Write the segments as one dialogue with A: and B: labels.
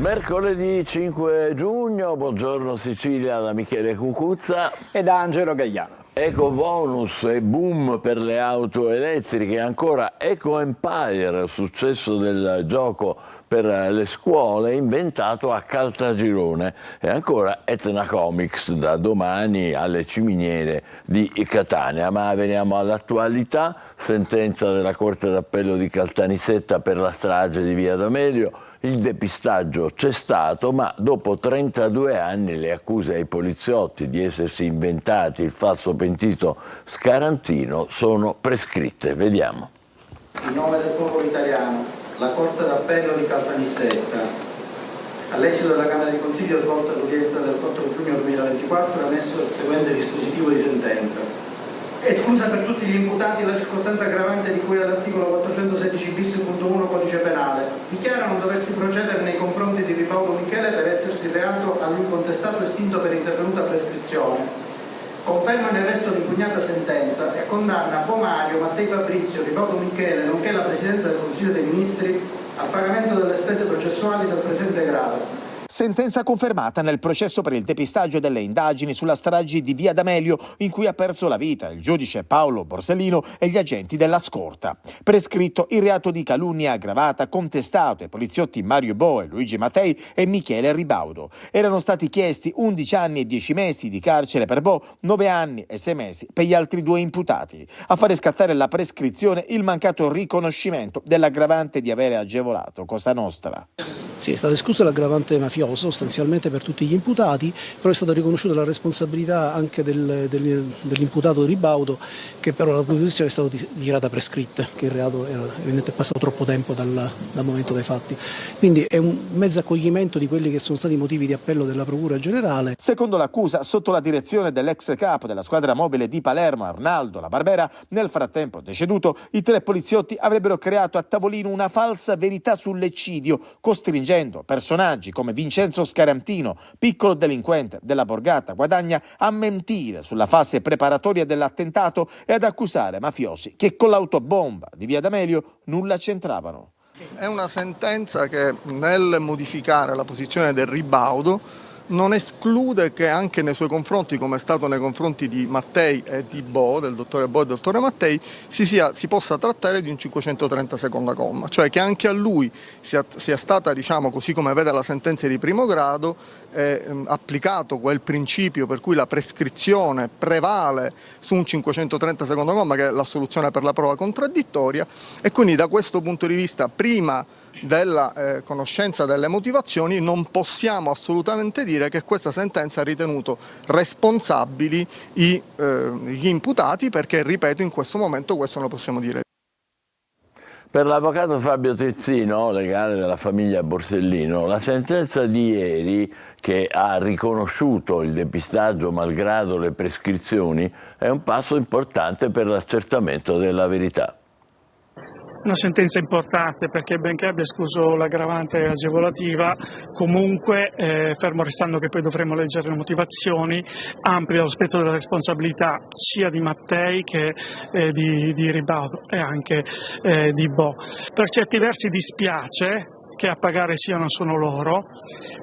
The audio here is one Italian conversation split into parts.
A: Mercoledì 5 giugno, buongiorno Sicilia da Michele Cucuzza
B: e da Angelo Gagliano.
A: Eco bonus e boom per le auto elettriche, ancora Eco Empire, successo del gioco per le scuole inventato a Caltagirone, e ancora Etna Comics da domani alle Ciminiere di Catania. Ma veniamo all'attualità: sentenza della Corte d'Appello di Caltanissetta per la strage di Via D'Amelio. Il depistaggio c'è stato, ma dopo 32 anni le accuse ai poliziotti di essersi inventati il falso pentito Scarantino sono prescritte. Vediamo.
C: In nome del popolo italiano, la Corte d'Appello di Caltanissetta, all'esito della Camera di Consiglio svolta l'udienza del 4 giugno 2024, ha emesso il seguente dispositivo di sentenza. Esclusa per tutti gli imputati la circostanza aggravante di cui all'articolo 416-bis.1 Codice Penale, dichiara non doversi procedere nei confronti di Ribaudo Michele per essersi reato a lui contestato estinto per intervenuta prescrizione. Conferma nel resto l'impugnata sentenza e condanna Bomario, Mattei Fabrizio, Ribaudo Michele, nonché la Presidenza del Consiglio dei Ministri al pagamento delle spese processuali del presente grado.
D: Sentenza confermata nel processo per il depistaggio delle indagini sulla strage di Via D'Amelio, in cui ha perso la vita il giudice Paolo Borsellino e gli agenti della scorta. Prescritto il reato di calunnia aggravata contestato ai poliziotti Mario Boe, Luigi Mattei e Michele Ribaudo. Erano stati chiesti 11 anni e 10 mesi di carcere per Boe, 9 anni e 6 mesi per gli altri due imputati. A fare scattare la prescrizione il mancato riconoscimento dell'aggravante di avere agevolato Cosa Nostra.
E: Sì, è stata esclusa l'aggravante mafioso sostanzialmente per tutti gli imputati, però è stata riconosciuta la responsabilità anche dell'imputato Ribaudo, che però la posizione è stata dichiarata prescritta, che il reato era evidentemente passato troppo tempo dal momento dei fatti. Quindi è un mezzo accoglimento di quelli che sono stati i motivi di appello della Procura Generale.
D: Secondo l'accusa, sotto la direzione dell'ex capo della squadra mobile di Palermo, Arnaldo La Barbera, nel frattempo deceduto, i 3 poliziotti avrebbero creato a tavolino una falsa verità sull'eccidio, costringendo personaggi come Vincenzo Scarantino, piccolo delinquente della borgata Guadagna, a mentire sulla fase preparatoria dell'attentato e ad accusare mafiosi che con l'autobomba di Via D'Amelio nulla c'entravano.
F: È una sentenza che, nel modificare la posizione del Ribaudo, non esclude che anche nei suoi confronti, come è stato nei confronti di Mattei e di Boe, del dottore Boe e del dottore Mattei, si possa trattare di un 530 seconda comma, cioè che anche a lui sia stata, diciamo così come vede la sentenza di primo grado, applicato quel principio per cui la prescrizione prevale su un 530 seconda comma, che è la soluzione per la prova contraddittoria, e quindi da questo punto di vista, prima della conoscenza delle motivazioni, non possiamo assolutamente dire che questa sentenza ha ritenuto responsabili gli imputati, perché, ripeto, in questo momento questo non lo possiamo dire.
A: Per l'avvocato Fabio Trizzino, legale della famiglia Borsellino, la sentenza di ieri, che ha riconosciuto il depistaggio malgrado le prescrizioni, è un passo importante per l'accertamento della verità.
G: Una sentenza importante perché, benché abbia escluso l'aggravante agevolativa, comunque, fermo restando che poi dovremo leggere le motivazioni, amplia lo spettro della responsabilità sia di Mattei che di Ribaudo e anche di Boe. Per certi versi dispiace che a pagare siano solo loro,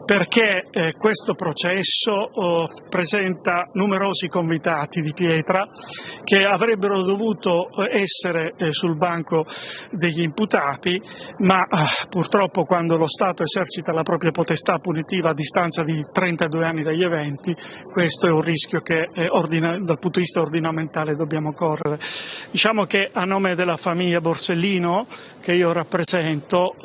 G: perché questo processo presenta numerosi convitati di pietra che avrebbero dovuto essere sul banco degli imputati, ma purtroppo quando lo Stato esercita la propria potestà punitiva a distanza di 32 anni dagli eventi, questo è un rischio che dal punto di vista ordinamentale dobbiamo correre. Diciamo che a nome della famiglia Borsellino, che io rappresento,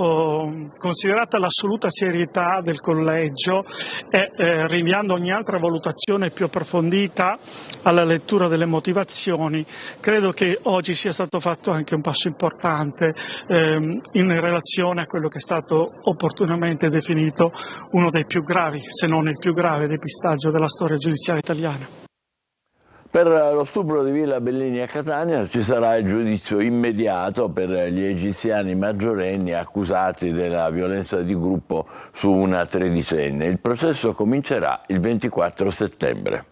G: considerata l'assoluta serietà del collegio e rinviando ogni altra valutazione più approfondita alla lettura delle motivazioni, credo che oggi sia stato fatto anche un passo importante in relazione a quello che è stato opportunamente definito uno dei più gravi, se non il più grave depistaggio della storia giudiziaria italiana.
A: Per lo stupro di Villa Bellini a Catania ci sarà il giudizio immediato per gli egiziani maggiorenni accusati della violenza di gruppo su una tredicenne. Il processo comincerà il 24 settembre.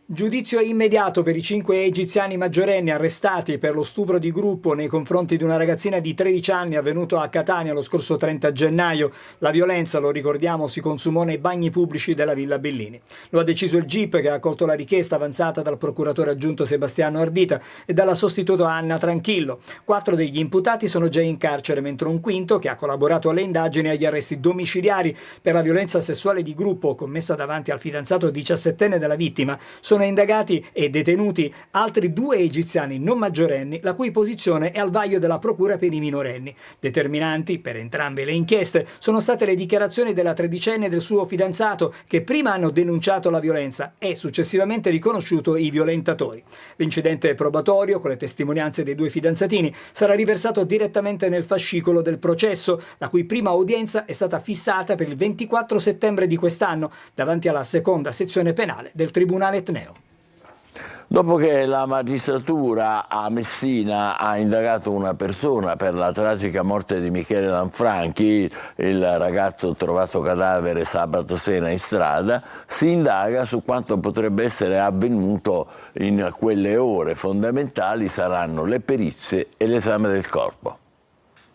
B: Giudizio immediato per i 5 egiziani maggiorenni arrestati per lo stupro di gruppo nei confronti di una ragazzina di 13 anni avvenuto a Catania lo scorso 30 gennaio. La violenza, lo ricordiamo, si consumò nei bagni pubblici della Villa Bellini. Lo ha deciso il GIP, che ha accolto la richiesta avanzata dal procuratore aggiunto Sebastiano Ardita e dalla sostituta Anna Tranchillo. 4 degli imputati sono già in carcere, mentre un quinto, che ha collaborato alle indagini, agli arresti domiciliari per la violenza sessuale di gruppo commessa davanti al fidanzato 17enne della vittima. Sono indagati e detenuti altri 2 egiziani non maggiorenni, la cui posizione è al vaglio della procura per i minorenni. Determinanti per entrambe le inchieste sono state le dichiarazioni della tredicenne e del suo fidanzato, che prima hanno denunciato la violenza e successivamente riconosciuto i violentatori. L'incidente probatorio, con le testimonianze dei 2 fidanzatini, sarà riversato direttamente nel fascicolo del processo, la cui prima udienza è stata fissata per il 24 settembre di quest'anno davanti alla seconda sezione penale del Tribunale etneo.
A: Dopo che la magistratura a Messina ha indagato una persona per la tragica morte di Michele Lanfranchi, il ragazzo trovato cadavere sabato sera in strada, si indaga su quanto potrebbe essere avvenuto in quelle ore. Fondamentali saranno le perizie e l'esame del corpo.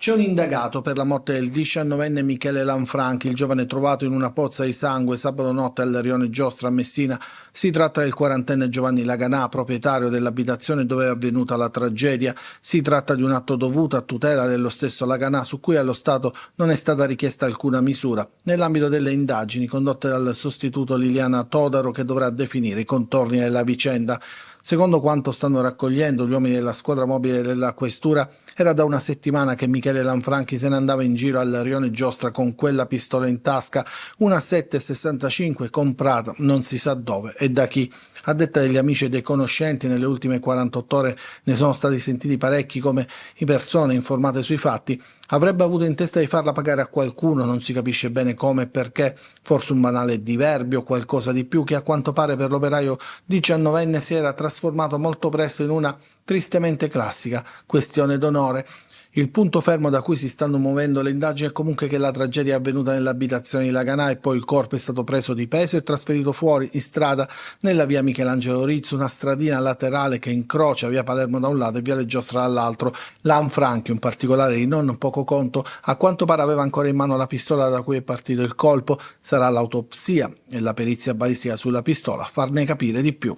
H: C'è un indagato per la morte del 19enne Michele Lanfranchi, il giovane trovato in una pozza di sangue sabato notte al rione Giostra a Messina. Si tratta del 40enne Giovanni Laganà, proprietario dell'abitazione dove è avvenuta la tragedia. Si tratta di un atto dovuto a tutela dello stesso Laganà, su cui allo Stato non è stata richiesta alcuna misura, nell'ambito delle indagini condotte dal sostituto Liliana Todaro, che dovrà definire i contorni della vicenda. Secondo quanto stanno raccogliendo gli uomini della squadra mobile della questura, era da una settimana che Michele Lanfranchi se ne andava in giro al rione Giostra con quella pistola in tasca, una 7,65 comprata non si sa dove e da chi. A detta degli amici e dei conoscenti, nelle ultime 48 ore ne sono stati sentiti parecchi, come i persone informate sui fatti avrebbe avuto in testa di farla pagare a qualcuno, non si capisce bene come e perché, forse un banale diverbio o qualcosa di più, che a quanto pare per l'operaio 19enne si era trasformato molto presto in una tristemente classica questione d'onore. Il punto fermo da cui si stanno muovendo le indagini è comunque che la tragedia è avvenuta nell'abitazione di Laganà e poi il corpo è stato preso di peso e trasferito fuori in strada nella via Michelangelo Rizzo, una stradina laterale che incrocia via Palermo da un lato e via Le Giostra dall'altro. Lanfranchi, un particolare di non poco conto, a quanto pare aveva ancora in mano la pistola da cui è partito il colpo. Sarà l'autopsia e la perizia balistica sulla pistola a farne capire di più.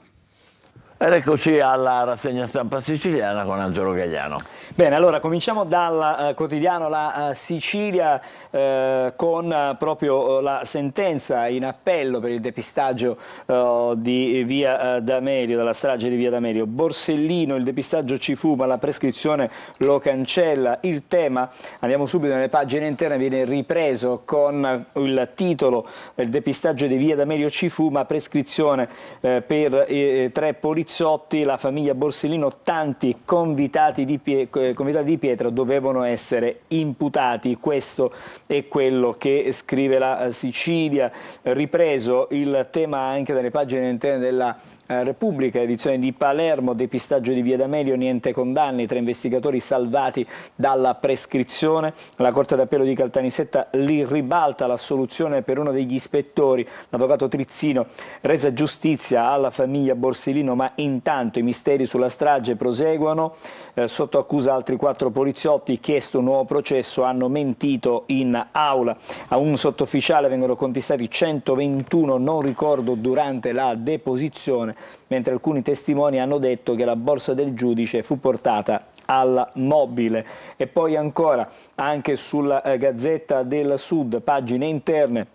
A: Ed eccoci alla rassegna stampa siciliana con Angelo Gagliano.
B: Bene, allora cominciamo dal quotidiano La Sicilia con proprio la sentenza in appello per il depistaggio di Via D'Amelio, della strage di Via D'Amelio. Borsellino, il depistaggio ci fu ma la prescrizione lo cancella. Il tema, andiamo subito nelle pagine interne, viene ripreso con il titolo: il depistaggio di Via D'Amelio ci fu ma prescrizione per 3 poliziotti. La famiglia Borsellino, tanti convitati di pietra dovevano essere imputati. Questo è quello che scrive La Sicilia. Ripreso il tema anche dalle pagine interne della Repubblica, edizione di Palermo, depistaggio di Via D'Amelio, niente condanne, 3 investigatori salvati dalla prescrizione. La Corte d'Appello di Caltanissetta li ribalta l'assoluzione per uno degli ispettori, l'avvocato Trizzino, resa giustizia alla famiglia Borsellino, ma intanto i misteri sulla strage proseguono. Sotto accusa altri 4 poliziotti, chiesto un nuovo processo, hanno mentito in aula. A un sottufficiale vengono contestati 121 non ricordo durante la deposizione, mentre alcuni testimoni hanno detto che la borsa del giudice fu portata al mobile. E poi ancora, anche sulla Gazzetta del Sud, pagine interne,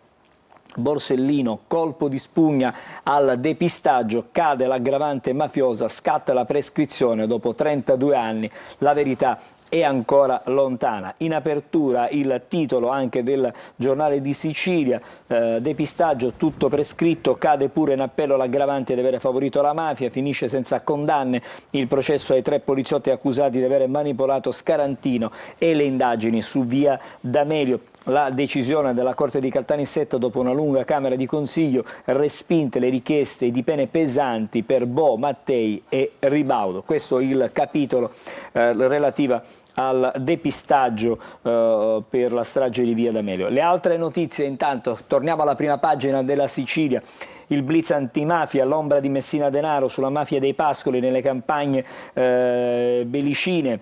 B: Borsellino, colpo di spugna al depistaggio, cade l'aggravante mafiosa, scatta la prescrizione dopo 32 anni, la verità è ancora lontana. In apertura il titolo anche del Giornale di Sicilia, depistaggio tutto prescritto, cade pure in appello l'aggravante di avere favorito la mafia, finisce senza condanne il processo ai 3 poliziotti accusati di avere manipolato Scarantino e le indagini su Via D'Amelio. La decisione della Corte di Caltanissetta, dopo una lunga Camera di Consiglio, respinte le richieste di pene pesanti per Bo, Mattei e Ribaudo. Questo è il capitolo relativo al depistaggio per la strage di Via D'Amelio. Le altre notizie, intanto, torniamo alla prima pagina della Sicilia. il blitz antimafia, l'ombra di Messina Denaro sulla mafia dei pascoli nelle campagne belicine.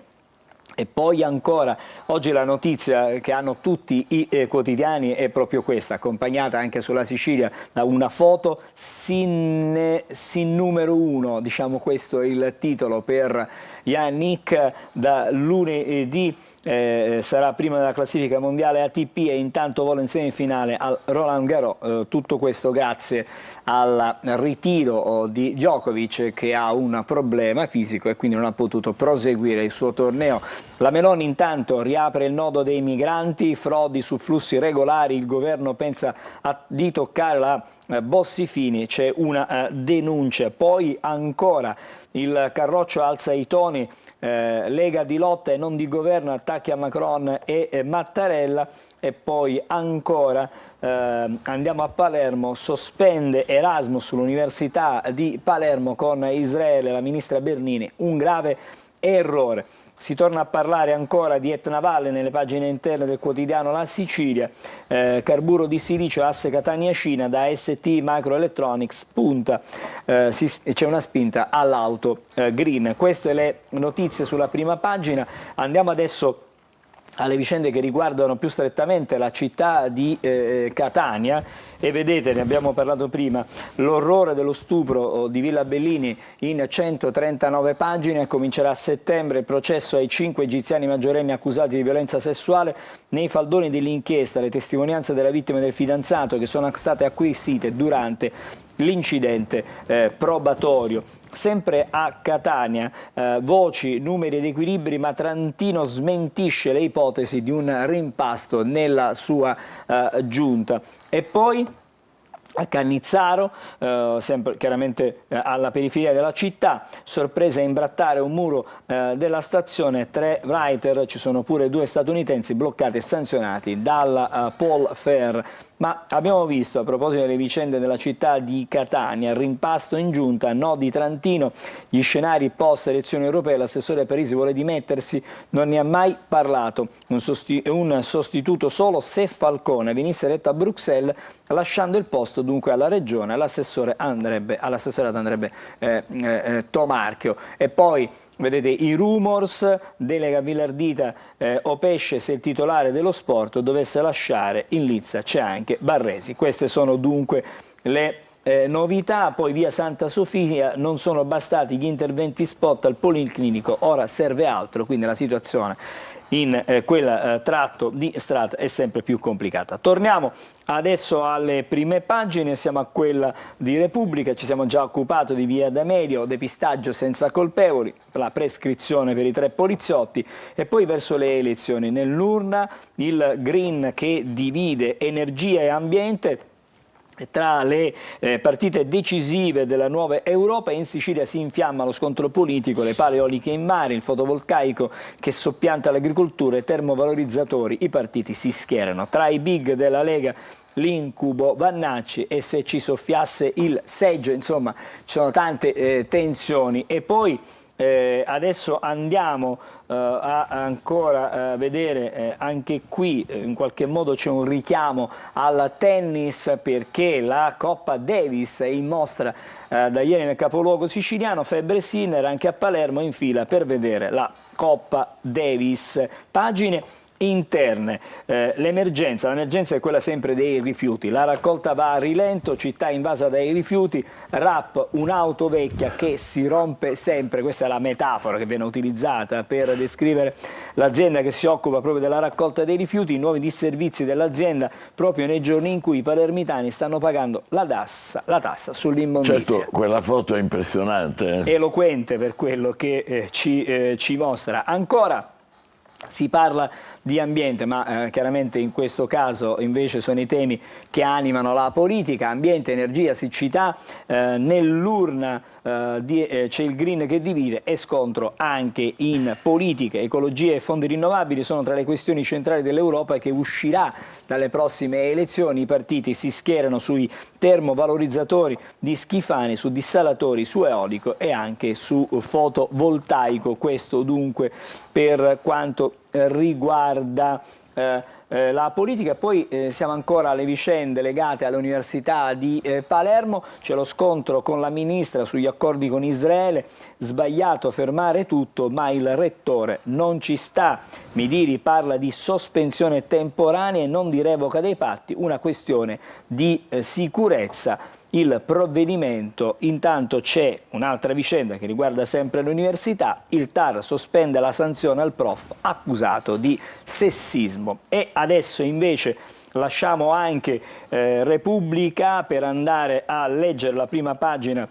B: E poi ancora, oggi la notizia che hanno tutti i quotidiani è proprio questa, accompagnata anche sulla Sicilia da una foto sin numero 1, diciamo questo è il titolo per Yannick, da lunedì sarà prima della classifica mondiale ATP e intanto vola in semifinale al Roland Garros, tutto questo grazie al ritiro di Djokovic che ha un problema fisico e quindi non ha potuto proseguire il suo torneo. La Meloni intanto riapre il nodo dei migranti, frodi su flussi regolari, il governo pensa di toccare la Bossi-Fini, c'è una denuncia. Poi ancora il Carroccio alza i toni, Lega di lotta e non di governo, attacchi a Macron e Mattarella. E poi ancora andiamo a Palermo, sospende Erasmus l'Università di Palermo con Israele, la ministra Bernini, un grave errore. Si torna a parlare ancora di Etnaval nelle pagine interne del quotidiano La Sicilia, carburo di silicio, asse Catania-Cina, da ST Microelectronics punta, c'è una spinta all'auto green. Queste le notizie sulla prima pagina. Andiamo adesso alle vicende che riguardano più strettamente la città di Catania e vedete, ne abbiamo parlato prima, l'orrore dello stupro di Villa Bellini in 139 pagine, comincerà a settembre il processo ai 5 egiziani maggiorenni accusati di violenza sessuale. Nei faldoni dell'inchiesta le testimonianze della vittima e del fidanzato che sono state acquisite durante l'incidente probatorio. Sempre a Catania, voci, numeri ed equilibri, ma Trantino smentisce le ipotesi di un rimpasto nella sua giunta. E poi a Cannizzaro, sempre chiaramente alla periferia della città, sorpresa a imbrattare un muro della stazione, 3 rider, ci sono pure 2 statunitensi bloccati e sanzionati dalla Paul Fair. Ma abbiamo visto, a proposito delle vicende della città di Catania, rimpasto in giunta, no di Trantino, gli scenari post elezioni europee, l'assessore Parisi vuole dimettersi, non ne ha mai parlato, un sostituto solo se Falcone venisse eletto a Bruxelles, lasciando il posto dunque alla regione, all'assessorato andrebbe Tomarchio. E poi vedete i rumors, delega Villardita o Pesce se il titolare dello sport dovesse lasciare, in lizza c'è anche Barresi. Queste sono dunque le novità. Poi via Santa Sofia non sono bastati gli interventi spot al policlinico, ora serve altro, quindi la situazione in quel tratto di strada è sempre più complicata. Torniamo adesso alle prime pagine, siamo a quella di Repubblica, ci siamo già occupati di via D'Amelio, depistaggio senza colpevoli, la prescrizione per i 3 poliziotti e poi verso le elezioni. Nell'urna il green che divide energia e ambiente. Tra le partite decisive della nuova Europa, in Sicilia si infiamma lo scontro politico, le pale eoliche in mare, il fotovoltaico che soppianta l'agricoltura e termovalorizzatori, i partiti si schierano. Tra i big della Lega l'incubo Vannacci e se ci soffiasse il seggio, insomma ci sono tante tensioni. E poi adesso andiamo a ancora vedere anche qui in qualche modo c'è un richiamo al tennis, perché la Coppa Davis è in mostra da ieri nel capoluogo siciliano. Febbre Sinner anche a Palermo in fila per vedere la Coppa Davis. Pagine interne, l'emergenza è quella sempre dei rifiuti, la raccolta va a rilento, città invasa dai rifiuti, RAP, un'auto vecchia che si rompe sempre, questa è la metafora che viene utilizzata per descrivere l'azienda che si occupa proprio della raccolta dei rifiuti, i nuovi disservizi dell'azienda proprio nei giorni in cui i palermitani stanno pagando la tassa sull'immondizia.
A: Certo, quella foto è impressionante.
B: Eloquente per quello che ci mostra. Ancora si parla di ambiente, ma chiaramente in questo caso invece sono i temi che animano la politica, ambiente, energia, siccità. Nell'urna c'è il green che divide e scontro anche in politica. Ecologia e fonti rinnovabili sono tra le questioni centrali dell'Europa che uscirà dalle prossime elezioni. I partiti si schierano sui termovalorizzatori di Schifani, su dissalatori, su eolico e anche su fotovoltaico. Questo dunque per quanto riguarda la politica. Poi siamo ancora alle vicende legate all'Università di Palermo, c'è lo scontro con la ministra sugli accordi con Israele, sbagliato fermare tutto ma il rettore non ci sta, Midiri parla di sospensione temporanea e non di revoca dei patti, una questione di sicurezza. Il provvedimento, intanto c'è un'altra vicenda che riguarda sempre l'università, il TAR sospende la sanzione al prof accusato di sessismo. E adesso invece lasciamo anche Repubblica per andare a leggere la prima pagina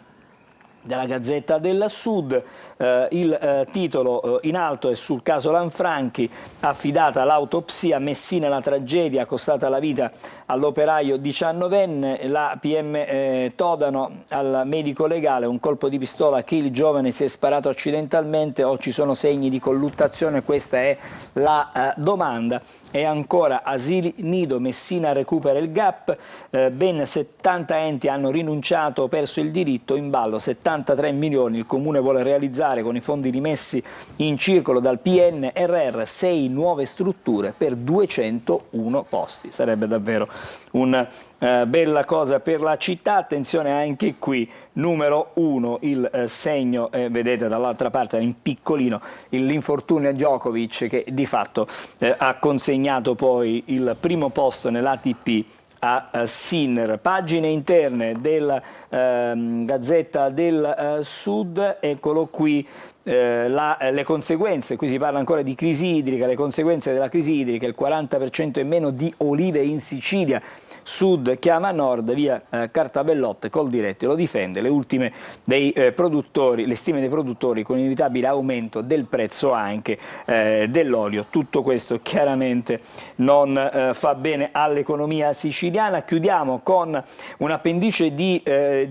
B: della Gazzetta del Sud. Il titolo in alto è sul caso Lanfranchi, affidata l'autopsia, Messina la tragedia costata la vita all'operaio 19enne, la PM Todano al medico legale, un colpo di pistola che il giovane si è sparato accidentalmente o ci sono segni di colluttazione, questa è la domanda. E ancora asili nido, Messina recupera il gap, ben 70 enti hanno rinunciato o perso il diritto, in ballo 73 milioni, il comune vuole realizzare con i fondi rimessi in circolo dal PNRR 6 nuove strutture per 201 posti, sarebbe davvero una bella cosa per la città. Attenzione anche qui, numero 1, il segno, vedete dall'altra parte in piccolino l'infortunio a Djokovic che di fatto ha consegnato poi il primo posto nell'ATP a Sinner. Pagine interne della Gazzetta del Sud, eccolo qui. Le conseguenze, qui si parla ancora di crisi idrica, le conseguenze della crisi idrica, il 40% in meno di olive in Sicilia, Sud chiama Nord, via Cartabellotte, Coldiretti lo difende, le ultime dei produttori, le stime dei produttori con inevitabile aumento del prezzo anche dell'olio. Tutto questo chiaramente non fa bene all'economia siciliana. Chiudiamo con un appendice di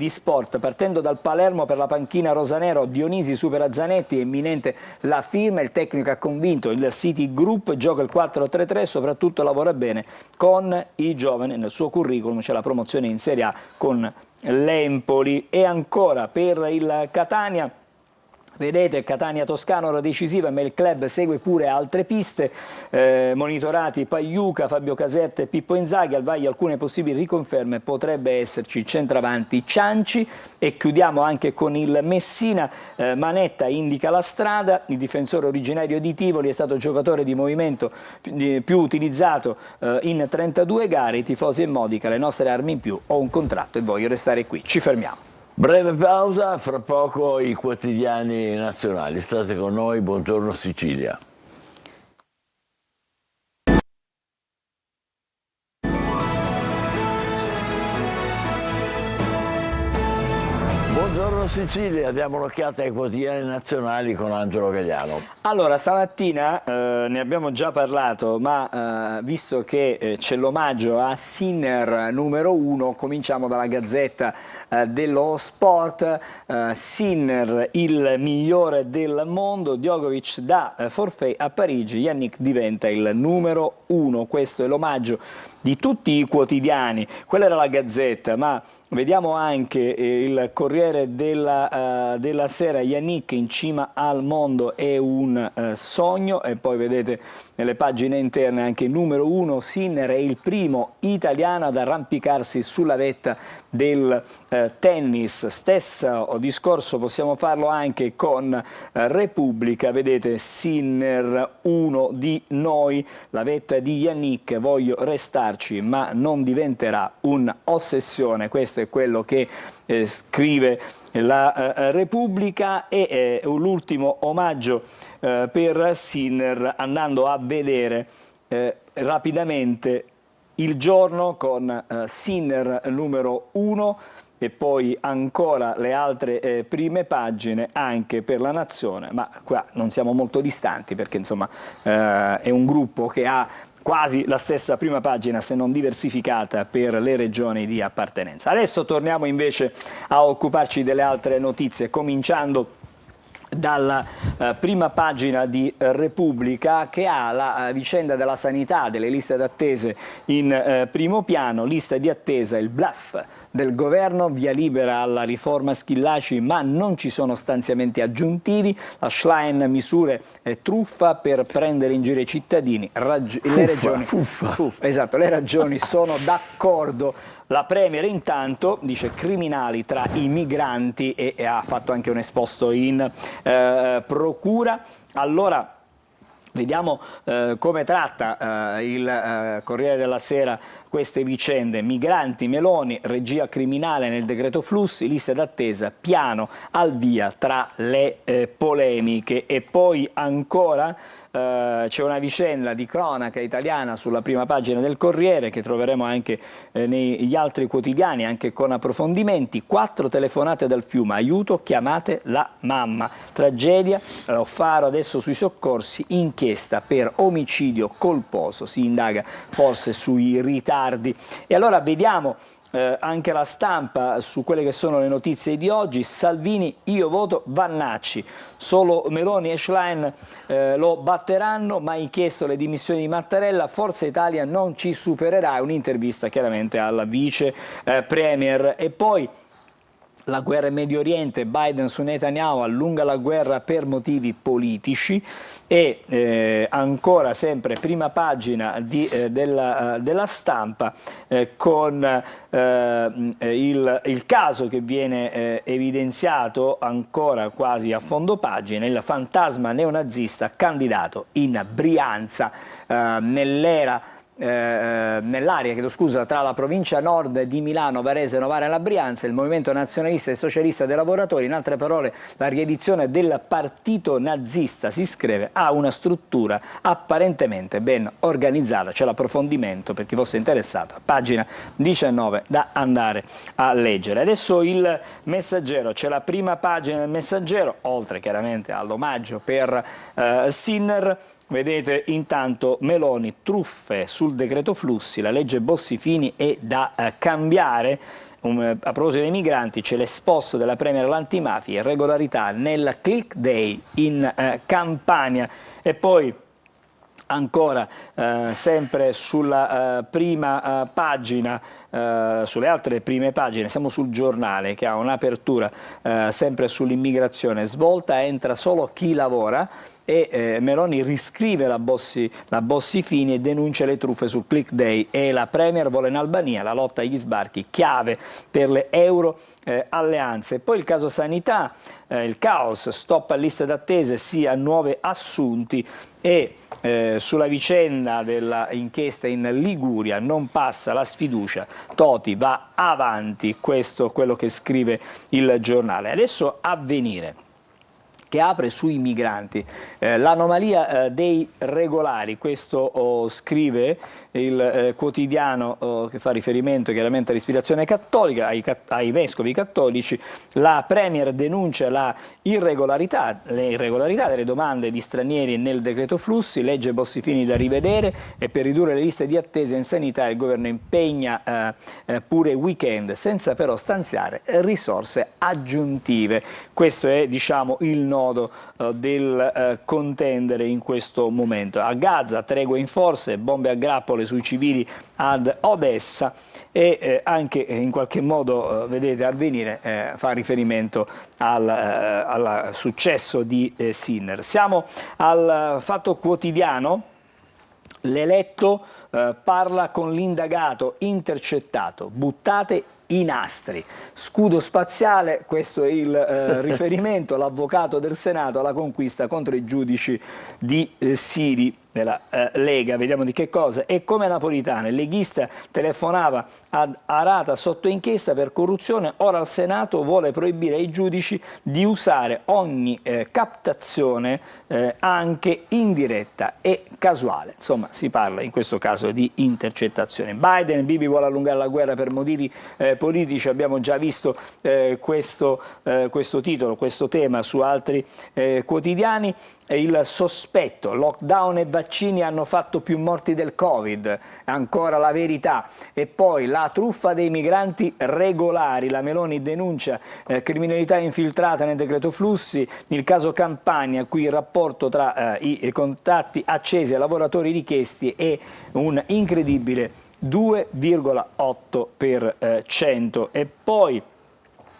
B: sport, partendo dal Palermo per la panchina rosanero, Dionisi supera Zanetti, è imminente la firma, il tecnico ha convinto il City Group, gioca il 4-3-3, soprattutto lavora bene con i giovani, nel suo curriculum c'è la promozione in Serie A con l'Empoli. E ancora per il Catania, vedete Catania Toscano ora decisiva, ma il club segue pure altre piste, monitorati Pagliuca, Fabio Caserta e Pippo Inzaghi, al vaglio alcune possibili riconferme, potrebbe esserci il centravanti Cianci. E chiudiamo anche con il Messina, Manetta indica la strada, il difensore originario di Tivoli è stato giocatore di movimento più utilizzato in 32 gare, i tifosi e Modica, le nostre armi in più, ho un contratto e voglio restare qui, ci fermiamo.
A: Breve pausa, fra poco i quotidiani nazionali. State con noi, buongiorno Sicilia. Buongiorno Sicilia, diamo un'occhiata ai quotidiani nazionali con Angelo Gagliano.
B: Allora, stamattina ne abbiamo già parlato, ma visto che c'è l'omaggio a Sinner numero 1, cominciamo dalla Gazzetta dello Sport. Sinner il migliore del mondo, Djokovic da forfait a Parigi, Yannick diventa il numero 1, questo è l'omaggio di tutti i quotidiani. Quella era la Gazzetta, ma vediamo anche il Corriere della Sera, Yannick in cima al mondo è un sogno, e poi vedete nelle pagine interne anche numero 1, Sinner è il primo italiano ad arrampicarsi sulla vetta del tennis. Stesso discorso possiamo farlo anche con Repubblica, vedete Sinner uno di noi, la vetta di Yannick, voglio restarci ma non diventerà un'ossessione, questo è quello che scrive la Repubblica. E l'ultimo omaggio per Sinner, andando a vedere rapidamente il giorno con Sinner numero 1 e poi ancora le altre prime pagine anche per la Nazione, ma qua non siamo molto distanti perché insomma è un gruppo che ha quasi la stessa prima pagina, se non diversificata, per le regioni di appartenenza. Adesso torniamo invece a occuparci delle altre notizie, cominciando dalla prima pagina di Repubblica, che ha la vicenda della sanità, delle liste d'attese in primo piano. Lista di attesa, il bluff del governo, via libera alla riforma Schillaci ma non ci sono stanziamenti aggiuntivi, la Schlein misure truffa per prendere in giro i cittadini, le ragioni sono d'accordo. La Premier intanto dice criminali tra i migranti e ha fatto anche un esposto in procura. Allora vediamo come tratta il Corriere della Sera queste vicende. Migranti, Meloni, regia criminale nel decreto flussi, liste d'attesa, piano al via tra le polemiche. E poi ancora c'è una vicenda di cronaca italiana sulla prima pagina del Corriere che troveremo anche negli altri quotidiani, anche con approfondimenti. 4 telefonate dal Fiume, aiuto, chiamate la mamma. Tragedia, Faro adesso sui soccorsi, inchiesta per omicidio colposo, si indaga forse sui ritardi. E allora vediamo anche la Stampa su quelle che sono le notizie di oggi. Salvini, io voto Vannacci, solo Meloni e Schlein lo batteranno, mai chiesto le dimissioni di Mattarella, Forza Italia non ci supererà, un'intervista chiaramente alla vice premier. E poi la guerra in Medio Oriente, Biden su Netanyahu, allunga la guerra per motivi politici. E ancora sempre prima pagina della Stampa con il caso che viene evidenziato ancora quasi a fondo pagina, il fantasma neonazista candidato in Brianza nell'area tra la provincia nord di Milano, Varese, Novara e la Brianza, il movimento nazionalista e socialista dei lavoratori, in altre parole la riedizione del partito nazista, si scrive, ha una struttura apparentemente ben organizzata. C'è l'approfondimento per chi fosse interessato, pagina 19 da andare a leggere. Adesso il Messaggero, c'è la prima pagina del Messaggero, oltre chiaramente all'omaggio per Sinner. Vedete intanto Meloni, truffe sul decreto flussi, la legge Bossi-Fini è da cambiare. A proposito dei migranti c'è l'esposto della Premier all'antimafia, irregolarità nel click day in Campania. E poi ancora sempre sulla prima pagina, sulle altre prime pagine, siamo sul Giornale che ha un'apertura sempre sull'immigrazione, svolta, entra solo chi lavora. E Meloni riscrive la Bossi-Fini e denuncia le truffe sul click day. E la Premier vuole in Albania la lotta agli sbarchi, chiave per le euro alleanze. Poi il caso sanità, il caos, stop a liste d'attese, sì a nuovi assunti. E sulla vicenda dell'inchiesta in Liguria, non passa la sfiducia, Toti va avanti, questo è quello che scrive il Giornale. Adesso Avvenire, che apre sui migranti, l'anomalia dei regolari, questo scrive il quotidiano che fa riferimento chiaramente all'ispirazione cattolica, ai vescovi cattolici. La Premier denuncia le irregolarità delle domande di stranieri nel decreto flussi, legge Bossi-Fini da rivedere, e per ridurre le liste di attesa in sanità il governo impegna pure weekend, senza però stanziare risorse aggiuntive. Questo è, diciamo, il nodo del contendere in questo momento. A Gaza tregua in forze, bombe a grappole sui civili ad Odessa. E anche in qualche modo, vedete, Avvenire fa riferimento al successo di Sinner. Siamo al Fatto Quotidiano. L'eletto parla con l'indagato, intercettato, buttate i nastri, scudo spaziale, questo è il riferimento, l'avvocato del Senato alla conquista contro i giudici di Siri della Lega. Vediamo di che cosa. E come Napolitano, il leghista telefonava ad Arata sotto inchiesta per corruzione, ora il Senato vuole proibire ai giudici di usare ogni captazione anche indiretta e casuale. Insomma, si parla in questo caso di intercettazione. Biden, Bibi vuole allungare la guerra per motivi politici, abbiamo già visto questo titolo, questo tema su altri quotidiani. Il sospetto, lockdown e vaccini, vaccini hanno fatto più morti del Covid, ancora la verità. E poi la truffa dei migranti regolari, la Meloni denuncia criminalità infiltrata nel decreto flussi, il caso Campania, qui il rapporto tra i contatti accesi ai lavoratori richiesti e un incredibile 2,8%. E poi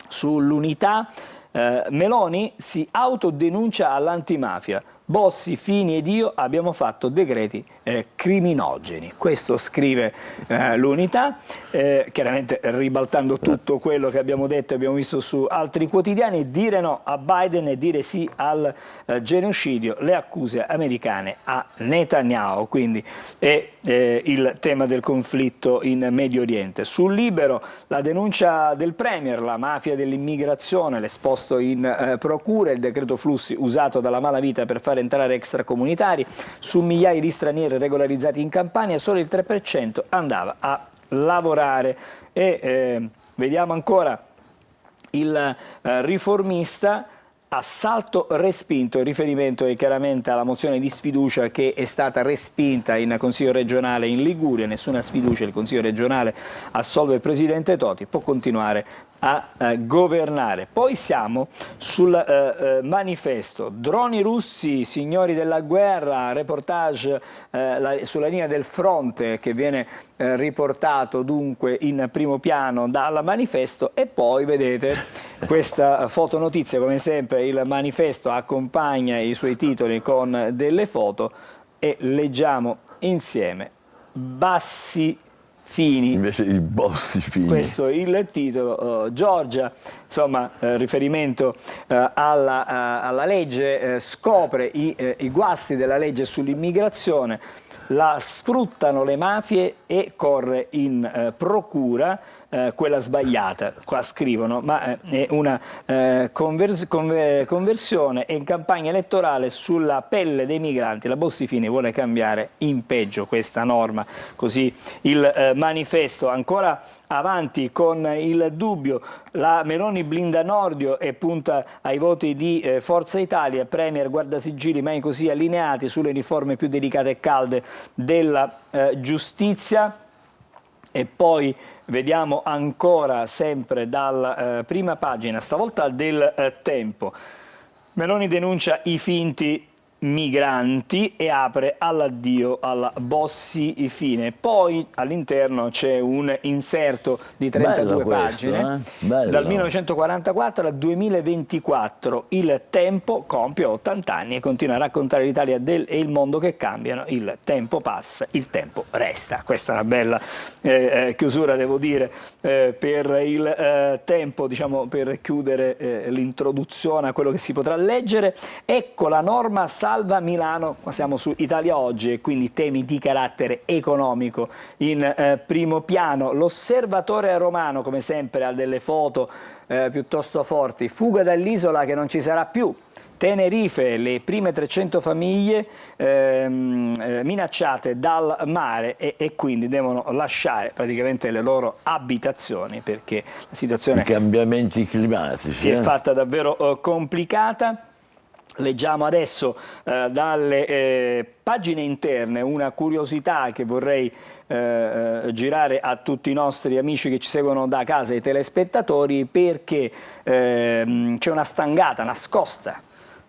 B: sull'Unità Meloni si autodenuncia all'antimafia. Bossi, Fini ed io abbiamo fatto decreti criminogeni. Questo scrive l'Unità, chiaramente ribaltando tutto quello che abbiamo detto e abbiamo visto su altri quotidiani. Dire no a Biden e dire sì al genocidio, le accuse americane a Netanyahu. Quindi è il tema del conflitto in Medio Oriente. Sul Libero la denuncia del Premier, la mafia dell'immigrazione, l'esposto in procura, il decreto flussi usato dalla malavita per fare entrare extracomunitari. Su migliaia di stranieri regolarizzati in Campania solo il 3% andava a lavorare. E vediamo ancora il Riformista. Assalto respinto, il riferimento è chiaramente alla mozione di sfiducia che è stata respinta in Consiglio regionale in Liguria. Nessuna sfiducia, il Consiglio regionale assolve il presidente Toti, può continuare a governare. Poi siamo sul manifesto. Droni russi, signori della guerra, reportage sulla linea del fronte che viene riportato dunque in primo piano dal manifesto. E poi vedete questa fotonotizia, come sempre il manifesto accompagna i suoi titoli con delle foto e leggiamo insieme Bassi Fini.
A: Invece i Bossi Fini.
B: Questo è il titolo. Giorgia, insomma, riferimento alla legge, scopre i guasti della legge sull'immigrazione, la sfruttano le mafie e corre in procura. Quella sbagliata, qua scrivono, ma è una conversione e in campagna elettorale sulla pelle dei migranti. La Bossi-Fini vuole cambiare in peggio questa norma, così il manifesto. Ancora avanti con il dubbio, la Meloni blinda Nordio e punta ai voti di Forza Italia, Premier guardasigilli mai così allineati sulle riforme più delicate e calde della giustizia. E poi vediamo ancora sempre dalla prima pagina, stavolta del Tempo. Meloni denuncia i finti migranti e apre all'addio alla Bossi-Fini. Poi all'interno c'è un inserto di 32 pagine. Dal 1944 al 2024 il Tempo compie 80 anni e continua a raccontare l'Italia e il mondo che cambiano. Il tempo passa, il tempo resta. Questa è una bella chiusura, devo dire, per il Tempo, diciamo, per chiudere l'introduzione a quello che si potrà leggere. Ecco la norma salva Milano, siamo su Italia Oggi e quindi temi di carattere economico in primo piano. L'Osservatore Romano, come sempre, ha delle foto piuttosto forti. Fuga dall'isola che non ci sarà più. Tenerife, le prime 300 famiglie minacciate dal mare e quindi devono lasciare praticamente le loro abitazioni perché la situazione,
A: i cambiamenti climatici,
B: si è fatta davvero complicata. Leggiamo adesso dalle pagine interne una curiosità che vorrei girare a tutti i nostri amici che ci seguono da casa, i telespettatori, perché c'è una stangata nascosta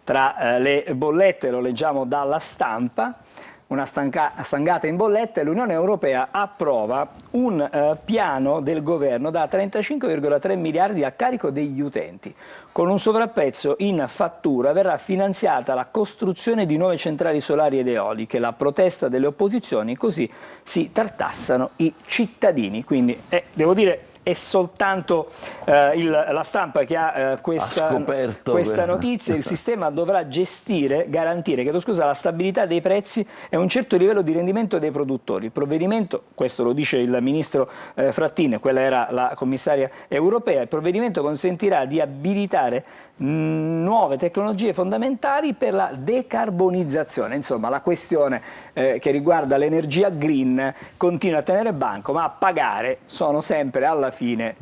B: tra le bollette, lo leggiamo dalla Stampa. Una stangata in bollette. L'Unione Europea approva un piano del governo da 35,3 miliardi a carico degli utenti. Con un sovrapprezzo in fattura verrà finanziata la costruzione di nuove centrali solari ed eoliche, la protesta delle opposizioni, così si tartassano i cittadini. Quindi devo dire, è soltanto la Stampa che ha questa notizia. Il sistema dovrà garantire la stabilità dei prezzi e un certo livello di rendimento dei produttori. Il provvedimento, questo lo dice il ministro Frattini, quella era la commissaria europea, il provvedimento consentirà di abilitare nuove tecnologie fondamentali per la decarbonizzazione. Insomma, la questione che riguarda l'energia green continua a tenere banco, ma a pagare sono sempre alla fine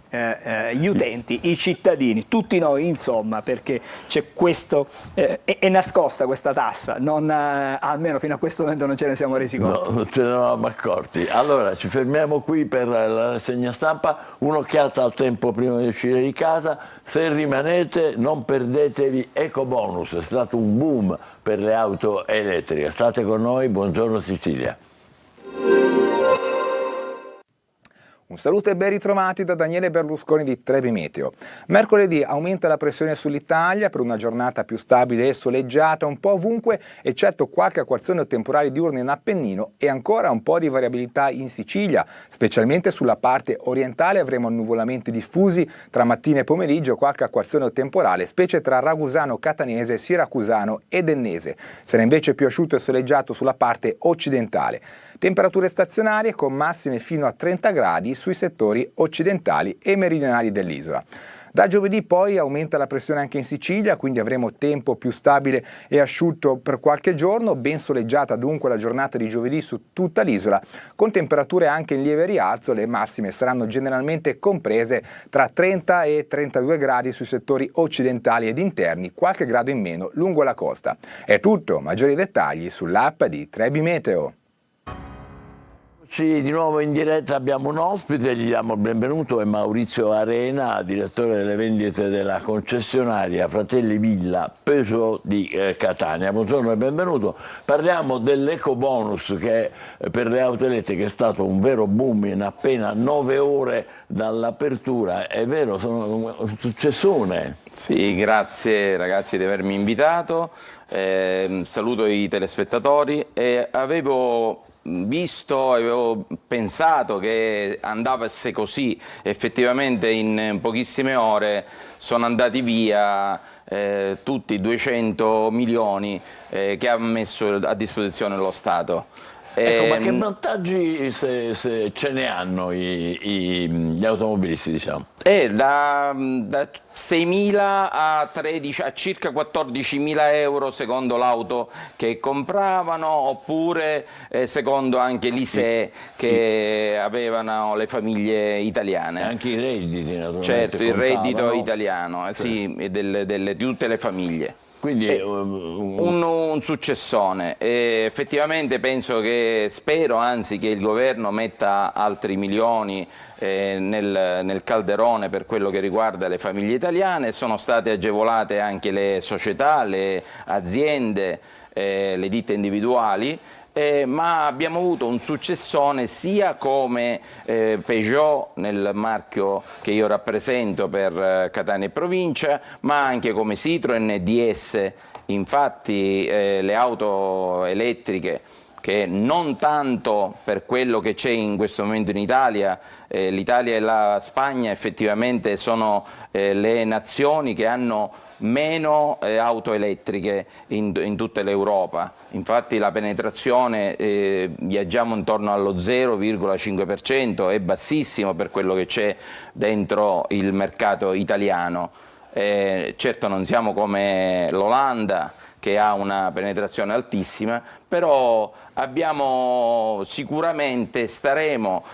B: gli utenti, i cittadini, tutti noi insomma, perché c'è questo, è nascosta questa tassa, almeno fino a questo momento non ce ne siamo resi conto.
A: No, non ce ne eravamo accorti. Allora ci fermiamo qui per la rassegna stampa, un'occhiata al tempo prima di uscire di casa. Se rimanete non perdetevi Ecobonus, è stato un boom per le auto elettriche. State con noi, buongiorno Sicilia.
I: Un saluto e ben ritrovati da Daniele Berlusconi di Trebi Meteo. Mercoledì aumenta la pressione sull'Italia per una giornata più stabile e soleggiata un po' ovunque, eccetto qualche acquazzone temporale diurna in Appennino e ancora un po' di variabilità in Sicilia, specialmente sulla parte orientale avremo annuvolamenti diffusi tra mattina e pomeriggio, qualche acquazzone temporale, specie tra Ragusano, Catanese, Siracusano ed Ennese. Sarà invece più asciutto e soleggiato sulla parte occidentale. Temperature stazionarie con massime fino a 30 gradi sui settori occidentali e meridionali dell'isola. Da giovedì poi aumenta la pressione anche in Sicilia, quindi avremo tempo più stabile e asciutto per qualche giorno, ben soleggiata dunque la giornata di giovedì su tutta l'isola, con temperature anche in lieve rialzo. Le massime saranno generalmente comprese tra 30 e 32 gradi sui settori occidentali ed interni, qualche grado in meno lungo la costa. È tutto, maggiori dettagli sull'app di Trebi Meteo.
A: Di nuovo in diretta abbiamo un ospite, gli diamo il benvenuto, è Maurizio Arena, direttore delle vendite della concessionaria Fratelli Villa Peugeot di Catania. Buongiorno e benvenuto. Parliamo dell'Ecobonus che per le auto elettriche è stato un vero boom in appena 9 ore dall'apertura. È vero, sono un successone.
J: Sì, grazie ragazzi di avermi invitato, saluto i telespettatori e avevo pensato che andasse così, effettivamente in pochissime ore sono andati via tutti i 200 milioni che ha messo a disposizione lo Stato.
A: Ecco, ma che vantaggi se ce ne hanno gli automobilisti, diciamo?
J: Da 6.000 a circa 14.000 euro secondo l'auto che compravano, oppure secondo anche l'ISEE che avevano le famiglie italiane.
A: Anche i redditi, naturalmente.
J: Certo, il reddito italiano, sì, di tutte le famiglie.
A: Quindi
J: un successone. Effettivamente spero anzi che il governo metta altri milioni nel calderone per quello che riguarda le famiglie italiane. Sono state agevolate anche le società, le aziende, le ditte individuali. Ma abbiamo avuto un successone sia come Peugeot nel marchio che io rappresento per Catania e provincia, ma anche come Citroen, DS. Infatti le auto elettriche, che non tanto per quello che c'è in questo momento in Italia, l'Italia e la Spagna effettivamente sono le nazioni che hanno meno auto elettriche in tutta l'Europa. Infatti la penetrazione viaggiamo intorno allo 0,5%, è bassissimo per quello che c'è dentro il mercato italiano. Certo non siamo come l'Olanda che ha una penetrazione altissima, però staremo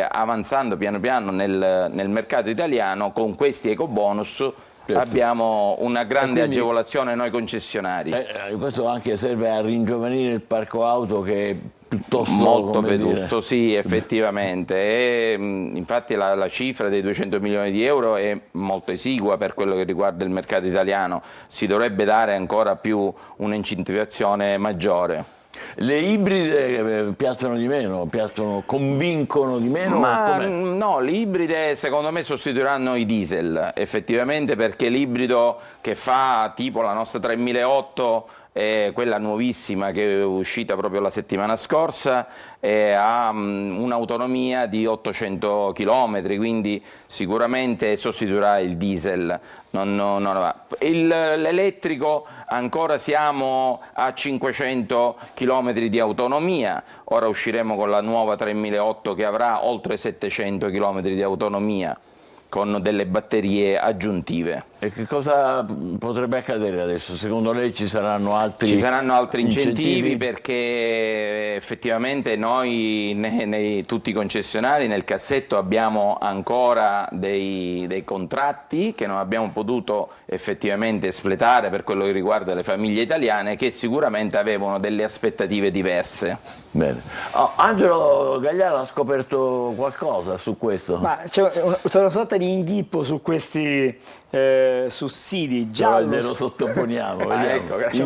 J: avanzando piano piano nel mercato italiano con questi ecobonus. Certo. Abbiamo una grande agevolazione noi concessionari.
A: Questo anche serve a ringiovanire il parco auto che è piuttosto
J: molto vetusto, sì, effettivamente. Infatti la cifra dei 200 milioni di euro è molto esigua per quello che riguarda il mercato italiano. Si dovrebbe dare ancora più un'incentivazione maggiore.
A: Le ibride piacciono di meno, convincono di meno?
J: No, le ibride secondo me sostituiranno i diesel, effettivamente, perché l'ibrido che fa tipo la nostra 3008, quella nuovissima che è uscita proprio la settimana scorsa, ha un'autonomia di 800 km, quindi sicuramente sostituirà il diesel. L'elettrico ancora siamo a 500 km di autonomia, ora usciremo con la nuova 3008 che avrà oltre 700 km di autonomia, con delle batterie aggiuntive.
A: E che cosa potrebbe accadere adesso? Secondo lei ci saranno altri
J: incentivi perché effettivamente noi, tutti i concessionari, nel cassetto abbiamo ancora dei contratti che non abbiamo potuto effettivamente espletare per quello che riguarda le famiglie italiane, che sicuramente avevano delle aspettative diverse.
A: Bene. Angelo Gagliano ha scoperto qualcosa su questo?
B: Ma c'è una sorta di inghippo su questi sussidi giallo.
A: Lo sottoponiamo,
B: ecco, c'è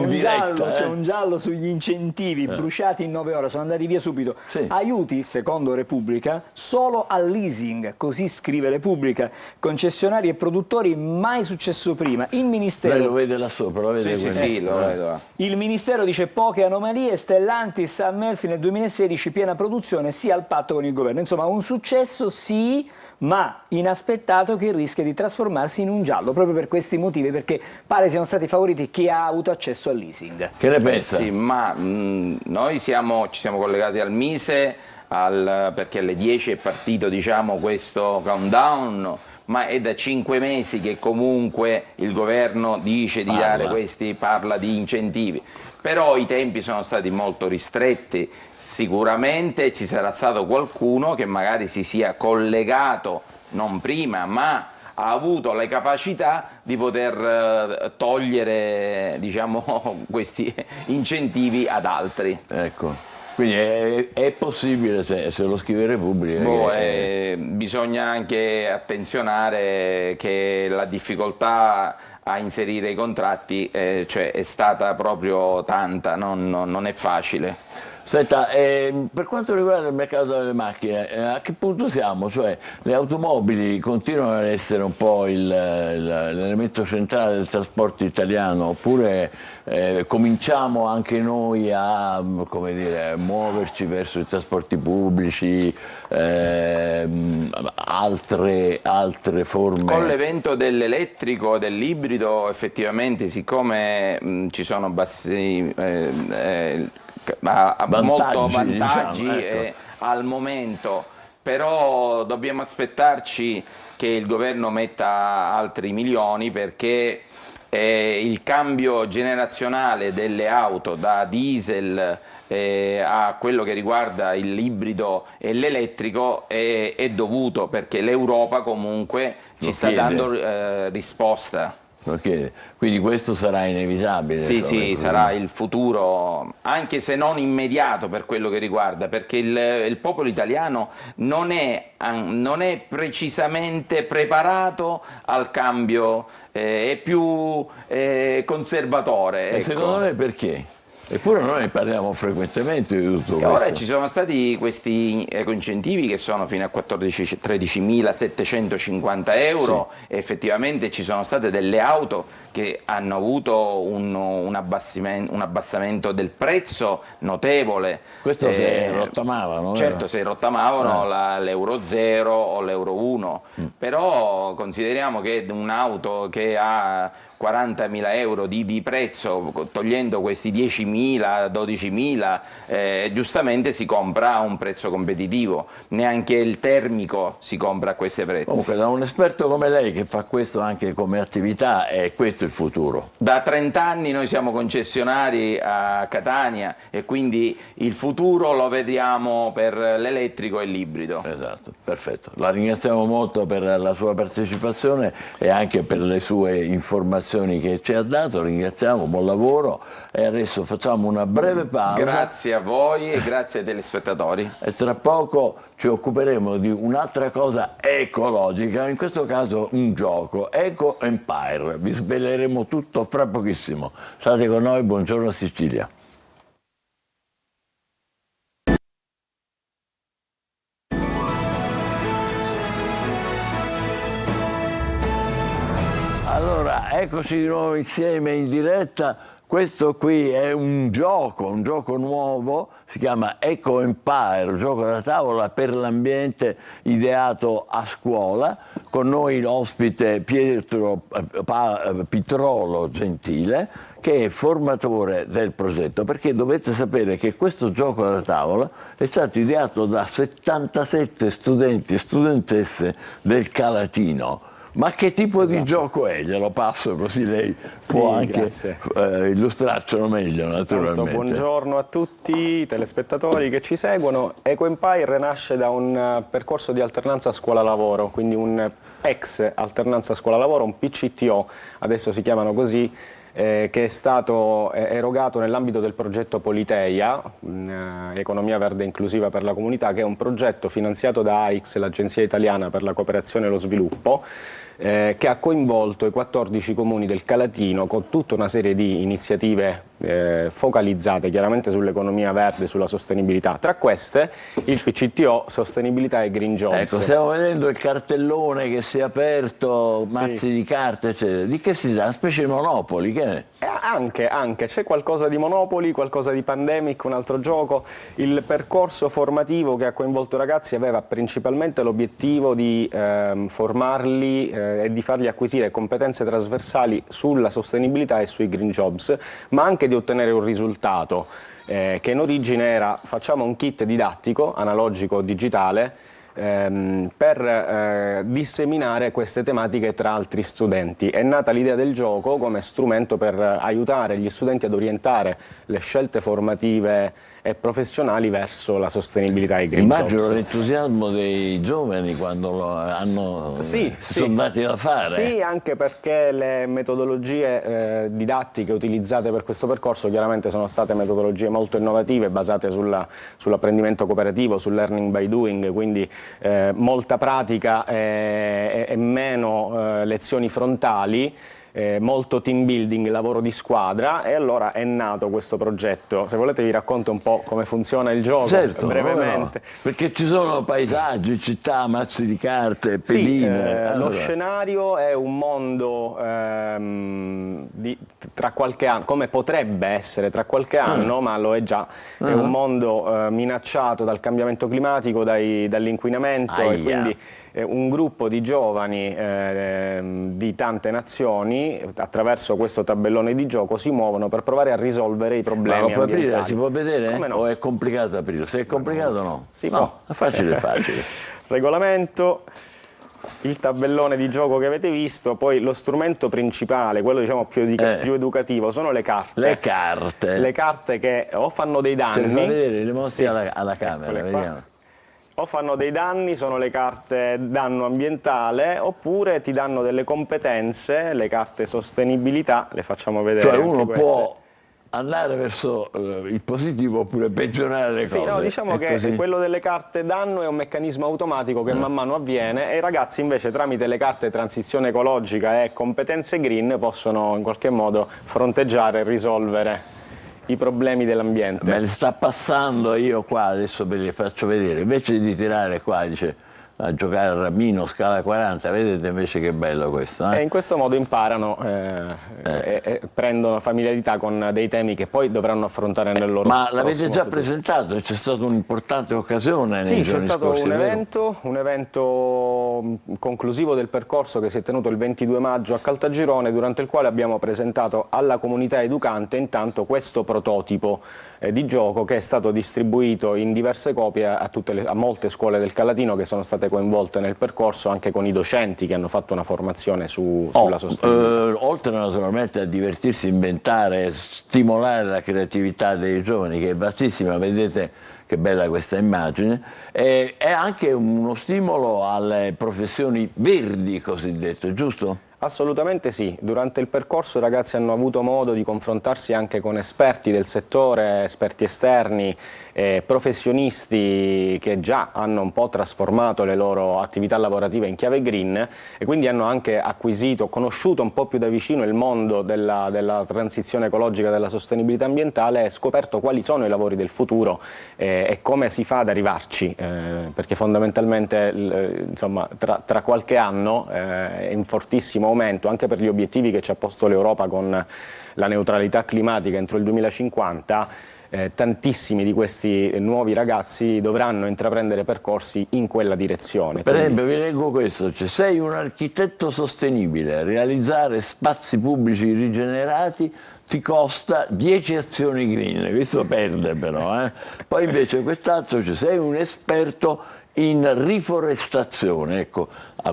B: un giallo sugli incentivi bruciati in 9 ore, sono andati via subito.
A: Sì.
B: Aiuti, secondo Repubblica, solo al leasing, così scrive Repubblica. Concessionari e produttori, mai successo prima. Il Ministero...
A: Lei lo vede là sopra, lo vede?
J: Sì, lo vedo.
B: Il Ministero dice poche anomalie, Stellantis a Melfi nel 2016, piena produzione, sia al patto con il governo. Insomma, un successo sì, ma inaspettato, che rischia di trasformarsi in un giallo, proprio per questi motivi, perché pare siano stati favoriti chi ha avuto accesso al leasing.
A: Che ne pensa?
J: Sì, ma noi ci siamo collegati al Mise, perché alle 10 è partito, diciamo, questo countdown, ma è da 5 mesi che comunque il governo dice di parla di incentivi. Però i tempi sono stati molto ristretti, sicuramente ci sarà stato qualcuno che magari si sia collegato, non prima, ma ha avuto le capacità di poter togliere, diciamo, questi incentivi ad altri.
A: Ecco. Quindi è possibile, se lo scrive Repubblica...
J: Bisogna anche attenzionare che la difficoltà a inserire i contratti è stata proprio tanta, non è facile.
A: Senta, per quanto riguarda il mercato delle macchine, a che punto siamo? Cioè, le automobili continuano ad essere un po' l'elemento centrale del trasporto italiano, oppure cominciamo anche noi a, come dire, muoverci verso i trasporti pubblici, altre forme?
J: Con l'evento dell'elettrico, dell'ibrido, effettivamente, siccome ci sono molto vantaggi,
A: diciamo, ecco,
J: al momento, però dobbiamo aspettarci che il governo metta altri milioni, perché il cambio generazionale delle auto da diesel a quello che riguarda l'ibrido e l'elettrico è dovuto, perché l'Europa comunque ci sta dando risposta.
A: Okay. Quindi questo sarà inevitabile.
J: Sì, sarà il futuro, anche se non immediato per quello che riguarda, perché il popolo italiano non è precisamente preparato al cambio, è più conservatore.
A: E secondo lei perché? Eppure noi parliamo frequentemente di tutto questo.
J: Ora ci sono stati questi incentivi che sono fino a 13.750 euro, sì. E effettivamente ci sono state delle auto che hanno avuto un abbassamento del prezzo notevole.
A: Questo se rottamavano.
J: Certo, se rottamavano l'Euro 0 o l'Euro 1, però consideriamo che un'auto che ha 40.000 euro di prezzo, togliendo questi 10.000, 12.000, giustamente si compra a un prezzo competitivo, neanche il termico si compra a questi prezzi.
A: Comunque, da un esperto come lei che fa questo anche come attività, è questo il futuro?
J: Da 30 anni noi siamo concessionari a Catania e quindi il futuro lo vediamo per l'elettrico e l'ibrido.
A: Esatto, perfetto. La ringraziamo molto per la sua partecipazione e anche per le sue informazioni che ci ha dato. Ringraziamo, buon lavoro, e adesso facciamo una breve pausa.
J: Grazie a voi e grazie ai telespettatori.
A: E tra poco ci occuperemo di un'altra cosa ecologica, in questo caso un gioco, Eco Empire. Vi sveleremo tutto fra pochissimo. State con noi, buongiorno Sicilia. Allora, eccoci di nuovo insieme in diretta. Questo qui è un gioco nuovo, si chiama Eco Empire, gioco da tavola per l'ambiente ideato a scuola. Con noi l'ospite Pietro Pitrolo Gentile, che è formatore del progetto, perché dovete sapere che questo gioco da tavola è stato ideato da 77 studenti e studentesse del Calatino. Ma che tipo di gioco è? Glielo passo così lei può anche illustrarcelo meglio, naturalmente.
K: Tanto, buongiorno a tutti i telespettatori che ci seguono. Eco Empire nasce da un percorso di alternanza scuola-lavoro, quindi un ex alternanza scuola-lavoro, un PCTO, adesso si chiamano così, che è stato erogato nell'ambito del progetto Politeia, Economia Verde Inclusiva per la Comunità, che è un progetto finanziato da AICS, l'Agenzia Italiana per la Cooperazione e lo Sviluppo, che ha coinvolto i 14 comuni del Calatino con tutta una serie di iniziative focalizzate chiaramente sull'economia verde, sulla sostenibilità. Tra queste il PCTO Sostenibilità e Green Jobs.
A: Ecco, stiamo vedendo il cartellone che si è aperto, mazzi di carte, eccetera. Di che si dà? Una specie di Monopoli, che è?
K: Anche, c'è qualcosa di Monopoli, qualcosa di Pandemic, un altro gioco. Il percorso formativo che ha coinvolto i ragazzi aveva principalmente l'obiettivo di formarli e di fargli acquisire competenze trasversali sulla sostenibilità e sui green jobs, ma anche di ottenere un risultato che in origine era: facciamo un kit didattico, analogico o digitale, per disseminare queste tematiche tra altri studenti. È nata l'idea del gioco come strumento per aiutare gli studenti ad orientare le scelte formative e professionali verso la sostenibilità e i green jobs.
A: Immagino l'entusiasmo dei giovani quando sono dati da fare.
K: Sì, anche perché le metodologie didattiche utilizzate per questo percorso chiaramente sono state metodologie molto innovative, basate sull'apprendimento cooperativo, sul learning by doing, quindi molta pratica e meno lezioni frontali. Molto team building, lavoro di squadra, e allora è nato questo progetto. Se volete vi racconto un po' come funziona il gioco, brevemente.
A: No. Perché ci sono paesaggi, città, mazzi di carte, pedine.
K: Lo scenario è un mondo tra qualche anno, come potrebbe essere tra qualche anno, ma lo è già. È un mondo minacciato dal cambiamento climatico, dall'inquinamento, e quindi un gruppo di giovani di tante nazioni, attraverso questo tabellone di gioco, si muovono per provare a risolvere i problemi ambientali.
A: Si può vedere?
K: Come no?
A: O è complicato aprirlo? Se è complicato no?
K: Si può.
A: È facile.
K: Regolamento, il tabellone di gioco che avete visto, poi lo strumento principale, quello diciamo più educativo, sono le carte. Le carte che o fanno dei danni...
A: Ce le fa vedere, le mostri alla camera, vediamo.
K: O fanno dei danni, sono le carte danno ambientale, oppure ti danno delle competenze, le carte sostenibilità, le facciamo vedere.
A: Cioè uno può andare verso il positivo oppure peggiorare le cose.
K: No, diciamo che quello delle carte danno è un meccanismo automatico che man mano avviene, e i ragazzi invece tramite le carte transizione ecologica e competenze green possono in qualche modo fronteggiare e risolvere i problemi dell'ambiente.
A: Me le sta passando, io qua adesso ve le faccio vedere, invece di tirare qua, dice, a giocare a Ramino, scala 40, vedete invece che bello questo.
K: E in questo modo imparano e prendono familiarità con dei temi che poi dovranno affrontare nel loro
A: Ma l'avete già presentato? C'è stata un'importante occasione nei giorni scorsi?
K: Sì, c'è stato un evento conclusivo del percorso che si è tenuto il 22 maggio a Caltagirone, durante il quale abbiamo presentato alla comunità educante intanto questo prototipo di gioco, che è stato distribuito in diverse copie a molte scuole del Calatino che sono state coinvolte nel percorso, anche con i docenti che hanno fatto una formazione sulla sostenibilità.
A: Oltre naturalmente a divertirsi, inventare, stimolare la creatività dei giovani, che è vastissima, vedete che bella questa immagine, è anche uno stimolo alle professioni verdi cosiddette, giusto?
K: Assolutamente sì, durante il percorso i ragazzi hanno avuto modo di confrontarsi anche con esperti del settore, esperti esterni, professionisti che già hanno un po' trasformato le loro attività lavorative in chiave green, e quindi hanno anche conosciuto un po' più da vicino il mondo della transizione ecologica, della sostenibilità ambientale, e scoperto quali sono i lavori del futuro e come si fa ad arrivarci, perché fondamentalmente insomma, tra qualche anno è in fortissimo aumento, anche per gli obiettivi che ci ha posto l'Europa con la neutralità climatica entro il 2050, tantissimi di questi nuovi ragazzi dovranno intraprendere percorsi in quella direzione.
A: Per esempio vi leggo questo, cioè, sei un architetto sostenibile, realizzare spazi pubblici rigenerati ti costa 10 azioni green, questo perde però. Poi invece quest'altro, cioè, sei un esperto in riforestazione, ecco,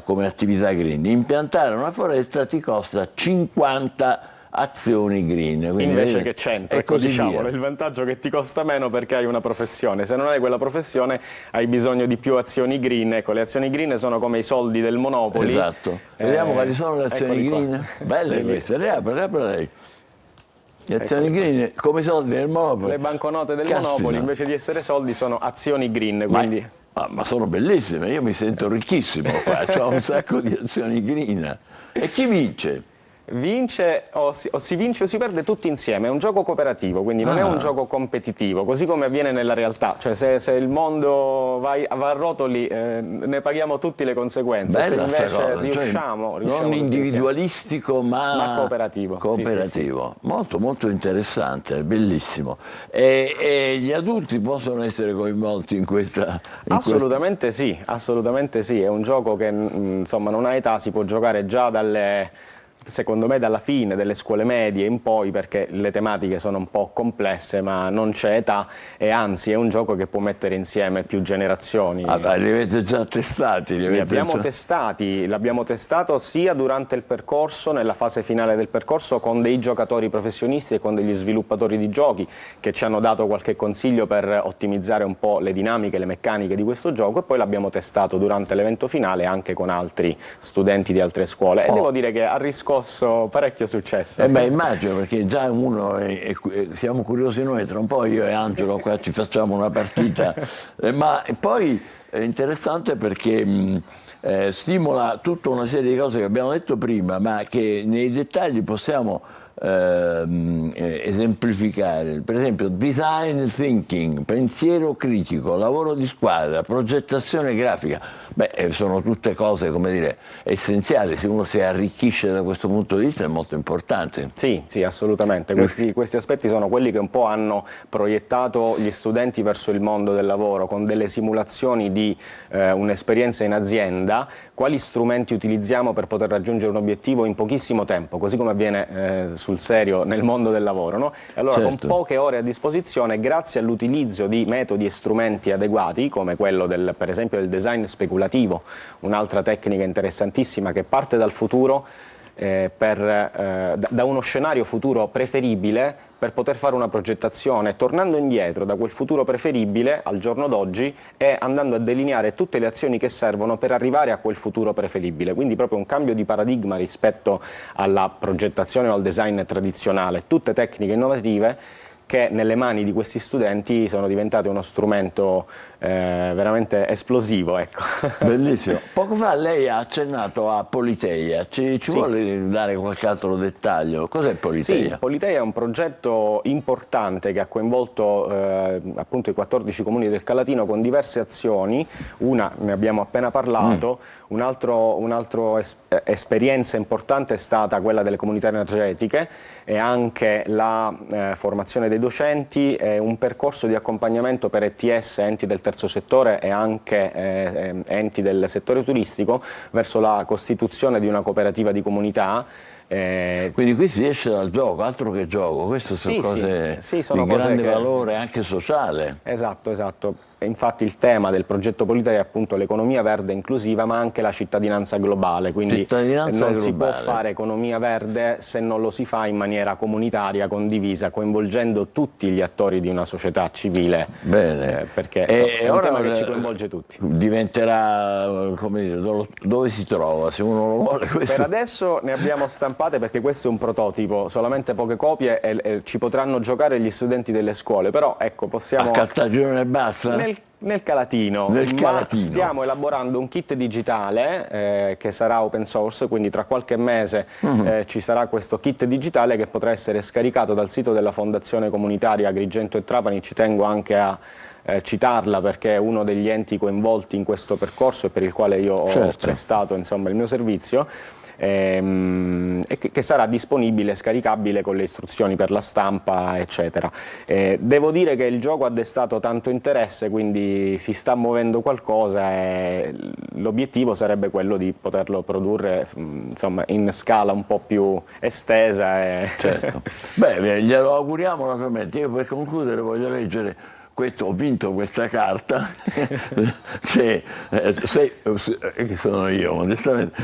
A: come attività green. Impiantare una foresta ti costa 50 azioni green. Quindi,
K: invece che 100, ecco,
A: così
K: diciamolo,
A: via.
K: il vantaggio che ti costa meno perché hai una professione. Se non hai quella professione hai bisogno di più azioni green. Ecco, le azioni green sono come i soldi del Monopoli.
A: Esatto. Vediamo quali sono le azioni green. Belle queste, apre lei. Le azioni green come i soldi del Monopoli.
K: Le banconote del
A: Caspita.
K: Monopoli invece di essere soldi sono azioni green, quindi...
A: Ma sono bellissime, io mi sento ricchissimo qua, ho un sacco di azioni green. E chi vince?
K: Vince o si vince o si perde tutti insieme, è un gioco cooperativo, quindi non è un gioco competitivo, così come avviene nella realtà, cioè se il mondo va a rotoli ne paghiamo tutte le conseguenze.
A: Bella
K: se invece
A: cosa,
K: riusciamo
A: non individualistico ma
K: cooperativo.
A: Cooperativo. Sì. Molto molto interessante, bellissimo. E gli adulti possono essere coinvolti in questa...
K: Assolutamente sì, è un gioco che insomma non ha età, si può giocare già secondo me dalla fine delle scuole medie in poi, perché le tematiche sono un po' complesse, ma non c'è età e anzi è un gioco che può mettere insieme più generazioni.
A: Li avete già testati?
K: L'abbiamo testato sia durante il percorso, nella fase finale del percorso, con dei giocatori professionisti e con degli sviluppatori di giochi che ci hanno dato qualche consiglio per ottimizzare un po' le dinamiche, le meccaniche di questo gioco, e poi l'abbiamo testato durante l'evento finale anche con altri studenti di altre scuole e devo dire che ha riscosso parecchio successo.
A: Immagino, perché già uno siamo curiosi noi, tra un po' io e Angelo qua ci facciamo una partita, ma poi è interessante perché stimola tutta una serie di cose che abbiamo detto prima, ma che nei dettagli possiamo esemplificare. Per esempio design thinking, pensiero critico, lavoro di squadra, progettazione grafica. Sono tutte cose, come dire, essenziali. Se uno si arricchisce da questo punto di vista è molto importante.
K: Sì, assolutamente. Questi aspetti sono quelli che un po' hanno proiettato gli studenti verso il mondo del lavoro, con delle simulazioni di un'esperienza in azienda, quali strumenti utilizziamo per poter raggiungere un obiettivo in pochissimo tempo, così come avviene sul serio nel mondo del lavoro, no? E allora con poche ore a disposizione, grazie all'utilizzo di metodi e strumenti adeguati, come quello per esempio del design speculativo, un'altra tecnica interessantissima che parte dal futuro, da uno scenario futuro preferibile per poter fare una progettazione, tornando indietro da quel futuro preferibile al giorno d'oggi e andando a delineare tutte le azioni che servono per arrivare a quel futuro preferibile. Quindi proprio un cambio di paradigma rispetto alla progettazione o al design tradizionale, tutte tecniche innovative che nelle mani di questi studenti sono diventate uno strumento veramente esplosivo. Ecco.
A: Bellissimo. Poco fa lei ha accennato a Politeia, ci vuole dare qualche altro dettaglio? Cos'è Politeia?
K: Sì, Politeia è un progetto importante che ha coinvolto appunto i 14 comuni del Calatino con diverse azioni, una ne abbiamo appena parlato, un'altra esperienza importante è stata quella delle comunità energetiche e anche la formazione dei docenti, un percorso di accompagnamento per ETS, enti del terzo settore e anche enti del settore turistico, verso la costituzione di una cooperativa di comunità.
A: Quindi qui si esce dal gioco, altro che gioco, queste sono cose di grande valore anche sociale.
K: Esatto. Infatti il tema del progetto Politeia è appunto l'economia verde inclusiva, ma anche la cittadinanza globale, quindi non si può fare economia verde se non lo si fa in maniera comunitaria, condivisa, coinvolgendo tutti gli attori di una società civile.
A: Bene.
K: Perché è un tema che ci coinvolge tutti.
A: Diventerà, come dire, dove si trova, se uno lo vuole questo?
K: Per adesso ne abbiamo stampate perché questo è un prototipo, solamente poche copie e ci potranno giocare gli studenti delle scuole, però ecco possiamo...
A: A Caltagirone e basta?
K: Nel Calatino, stiamo elaborando un kit digitale che sarà open source, quindi tra qualche mese ci sarà questo kit digitale che potrà essere scaricato dal sito della Fondazione Comunitaria Agrigento e Trapani. Ci tengo anche a citarla perché è uno degli enti coinvolti in questo percorso e per il quale io ho prestato insomma, il mio servizio. E che sarà disponibile, scaricabile con le istruzioni per la stampa eccetera. Devo dire che il gioco ha destato tanto interesse, quindi si sta muovendo qualcosa e l'obiettivo sarebbe quello di poterlo produrre insomma, in scala un po' più estesa.
A: Certo. Beh, glielo auguriamo naturalmente. Io per concludere voglio leggere ho vinto questa carta che sono io modestamente,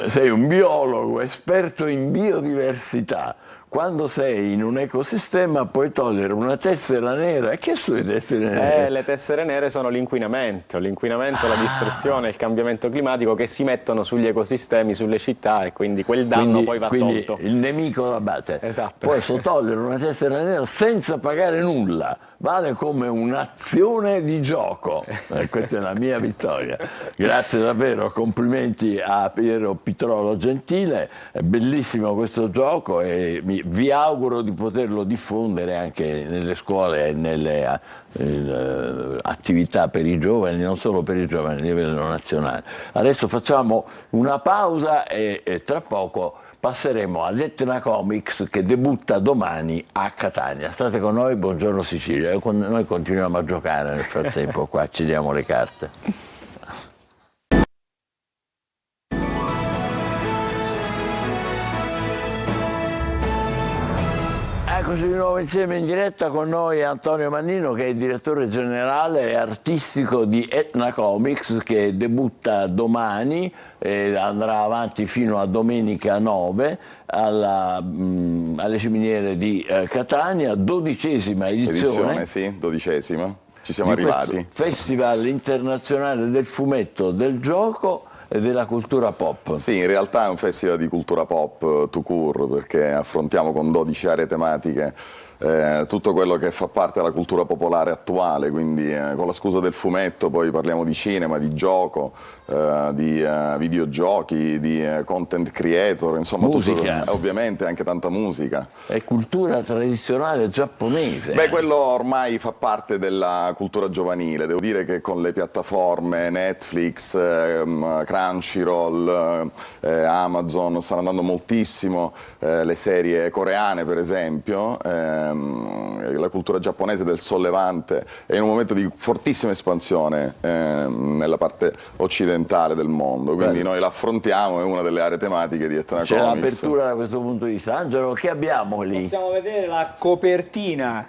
A: sei un biologo esperto in biodiversità. Quando sei in un ecosistema puoi togliere una tessera nera. E che sono le tessere nere?
K: Le tessere nere sono l'inquinamento, la distruzione, il cambiamento climatico che si mettono sugli ecosistemi, sulle città, e quindi quel danno poi va tolto.
A: Il nemico la batte.
K: Esatto.
A: Posso togliere una tessera nera senza pagare nulla. Vale come un'azione di gioco. Questa è la mia vittoria. Grazie davvero, complimenti a Piero Pitrolo Gentile, è bellissimo questo gioco e vi auguro di poterlo diffondere anche nelle scuole e nelle attività per i giovani, non solo per i giovani, a livello nazionale. Adesso facciamo una pausa e tra poco passeremo ad Etna Comics che debutta domani a Catania. State con noi, buongiorno Sicilia. Noi continuiamo a giocare nel frattempo, qua ci diamo le carte. Eccoci di nuovo insieme in diretta, con noi Antonio Mannino che è il direttore generale e artistico di Etna Comics che debutta domani e andrà avanti fino a domenica 9 alle Ciminiere di Catania, 12ª edizione.
L: Sì, 12ª, ci siamo arrivati.
A: Festival internazionale del fumetto, del gioco e della cultura pop.
L: Sì, in realtà è un festival di cultura pop tout court, perché affrontiamo con 12 aree tematiche tutto quello che fa parte della cultura popolare attuale, quindi con la scusa del fumetto poi parliamo di cinema, di gioco, di videogiochi, di content creator, insomma
A: musica.
L: Tutto, ovviamente anche tanta musica.
A: È cultura tradizionale giapponese.
L: Beh, quello ormai fa parte della cultura giovanile, devo dire che con le piattaforme Netflix, Crunchyroll, Amazon stanno andando moltissimo, le serie coreane per esempio, la cultura giapponese del sollevante è in un momento di fortissima espansione nella parte occidentale del mondo, quindi noi l'affrontiamo, è una delle aree tematiche di Etna Comics.
A: C'è l'apertura da questo punto di vista. Angelo, che abbiamo lì?
B: Possiamo vedere la copertina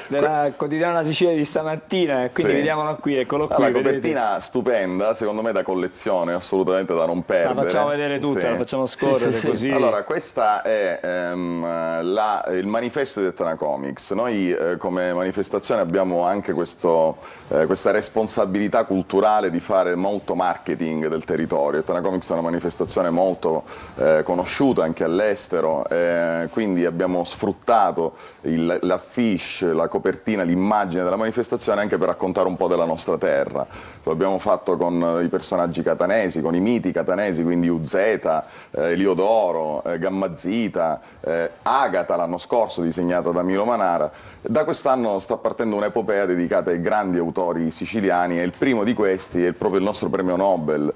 B: della quotidiana La Sicilia di stamattina, quindi vediamola qui, eccolo qui.
L: La copertina stupenda, secondo me da collezione, assolutamente da non perdere.
B: La facciamo vedere tutta, la facciamo scorrere così.
L: Allora, questa è il manifesto di Etna Comics. Noi come manifestazione abbiamo anche questa responsabilità culturale di fare molto marketing del territorio. Etna Comics è una manifestazione molto conosciuta anche all'estero, quindi abbiamo sfruttato l'affiche, la copertina, l'immagine della manifestazione anche per raccontare un po' della nostra terra. Lo abbiamo fatto con i personaggi catanesi, con i miti catanesi, quindi Uzeta, Eliodoro, Gammazita, Agata l'anno scorso disegnata da Milo Manara. Da quest'anno sta partendo un'epopea dedicata ai grandi autori siciliani e il primo di questi è proprio il nostro premio Nobel,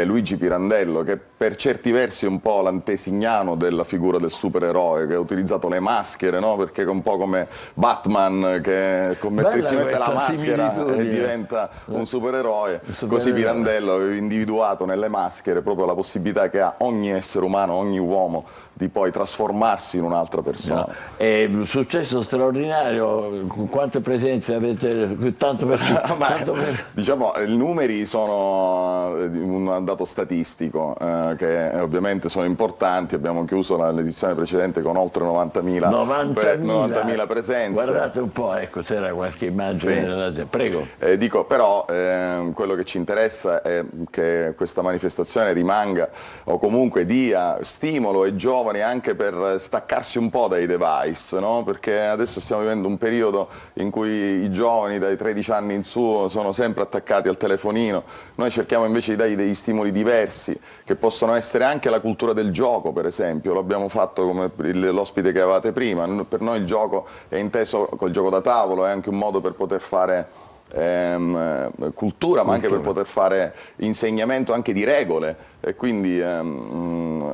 L: Luigi Pirandello, che per certi versi è un po' l'antesignano della figura del supereroe, che ha utilizzato le maschere, no? Perché è un po' come Batman che si mette la maschera e diventa un supereroe. Così Pirandello aveva individuato nelle maschere proprio la possibilità che ha ogni essere umano, ogni uomo, di poi trasformarsi in un'altra persona.
A: No. È un successo straordinario, quante presenze avete? Tanto per...
L: Diciamo, i numeri sono un dato statistico che ovviamente sono importanti. Abbiamo chiuso l'edizione precedente con oltre 90.000 presenze.
A: Guardate un po', ecco, c'era qualche immagine della gente. Prego.
L: Dico, però quello che ci interessa è che questa manifestazione rimanga o comunque dia stimolo ai giovani anche per staccarsi un po' dai device, no? Perché adesso stiamo vivendo un periodo in cui i giovani dai 13 anni in su sono sempre attaccati al telefonino. Noi cerchiamo invece di dargli degli stimoli diversi, che possono essere anche la cultura del gioco, per esempio. Lo abbiamo fatto come l'ospite che avevate prima. Per noi il gioco è inteso col gioco da tavolo, è anche un modo per poter fare cultura, ma anche per poter fare insegnamento anche di regole, e quindi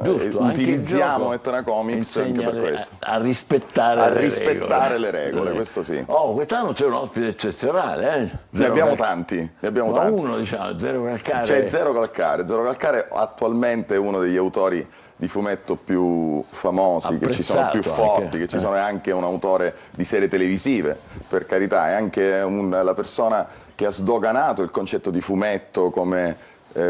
A: Giusto, anche il
L: utilizziamo
A: gioco
L: Etna Comics anche
A: insegna
L: per questo.
A: a rispettare
L: le regole, questo sì.
A: Oh, quest'anno c'è un ospite eccezionale,
L: Ne abbiamo tanti.
A: Uno, diciamo, Zero Calcare.
L: C'è Zero Calcare. Zero Calcare attualmente è uno degli autori di fumetto più famosi, che ci sono più forti, che ci sono anche un autore di serie televisive, per carità, è anche la persona che ha sdoganato il concetto di fumetto come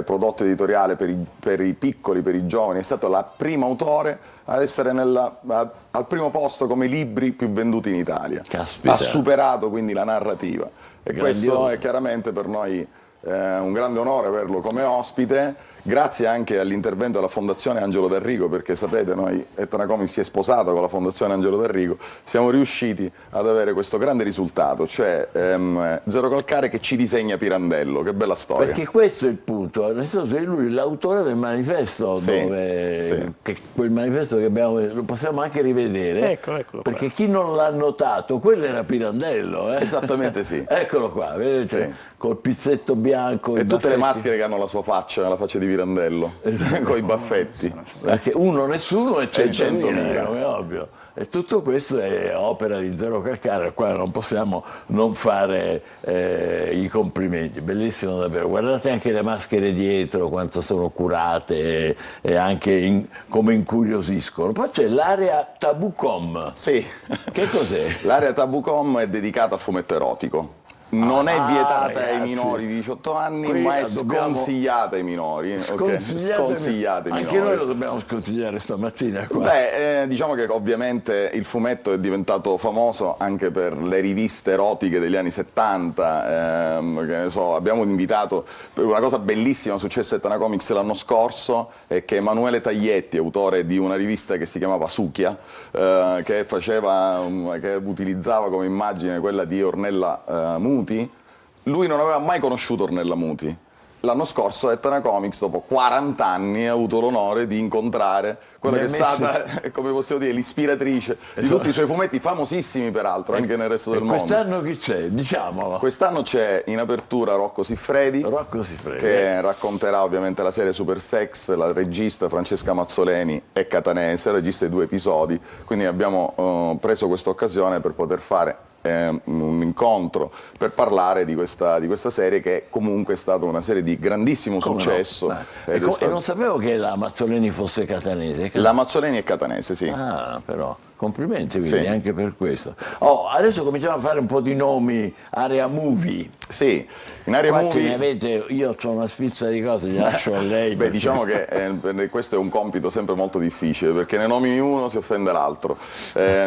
L: prodotto editoriale per i piccoli, per i giovani, è stato la prima autore ad essere al primo posto come libri più venduti in Italia.
A: Caspita.
L: Ha superato quindi la narrativa e questo è chiaramente per noi un grande onore averlo come ospite, grazie anche all'intervento della Fondazione Angelo D'Arrigo, perché sapete, noi Etna Comics si è sposato con la Fondazione Angelo D'Arrigo, siamo riusciti ad avere questo grande risultato, cioè Zero Calcare che ci disegna Pirandello. Che bella storia.
A: Perché questo è il punto, nel senso che lui è l'autore del manifesto, che quel manifesto che abbiamo, lo possiamo anche rivedere,
B: Eccolo
A: perché chi non l'ha notato, quello era Pirandello.
L: Esattamente sì.
A: Eccolo qua, vedete? Col pizzetto bianco.
L: E tutte le maschere che hanno la sua faccia, la faccia di Pirandello, con i baffetti.
A: Perché nessuno è 100.000,
L: come
A: ovvio. E tutto questo è opera di Zero Calcare, al quale non possiamo non fare i complimenti. Bellissimo davvero. Guardate anche le maschere dietro, quanto sono curate e anche come incuriosiscono. Poi c'è l'area Tabucom.
L: Sì.
A: Che cos'è?
L: L'area Tabucom è dedicata al fumetto erotico. Non è vietata
A: ragazzi,
L: ai minori di 18 anni, ma è sconsigliata ai minori. Sconsigliata ai minori.
A: Anche noi lo dobbiamo sconsigliare stamattina qua.
L: Diciamo che ovviamente il fumetto è diventato famoso anche per le riviste erotiche degli anni 70. Che ne so, abbiamo invitato, per una cosa bellissima successa a Etna Comics l'anno scorso, è che Emanuele Taglietti, autore di una rivista che si chiamava Succhia, che utilizzava come immagine quella di Ornella Muti, lui non aveva mai conosciuto Ornella Muti. L'anno scorso Etna Comics, dopo 40 anni, ha avuto l'onore di incontrare quella che è stata, come possiamo dire, l'ispiratrice di tutti i suoi fumetti, famosissimi peraltro, anche nel resto del mondo.
A: Quest'anno chi c'è? Diciamolo.
L: Quest'anno c'è in apertura Rocco Siffredi, che racconterà ovviamente la serie Super Sex, la regista Francesca Mazzoleni è catanese, regista di 2 episodi, quindi abbiamo preso questa occasione per poter fare un incontro per parlare di questa serie, che comunque è stata una serie di grandissimo successo.
A: No? E non sapevo che la Mazzoleni fosse catanese.
L: La Mazzoleni è catanese, sì.
A: Ah, però. Complimenti quindi anche per questo. Adesso cominciamo a fare un po' di nomi. Area Movie.
L: Sì, in Area Movie
A: ne avete, io ho una sfilza di cose, li lascio a lei.
L: Beh, diciamo che questo è un compito sempre molto difficile, perché ne nomini uno si offende l'altro.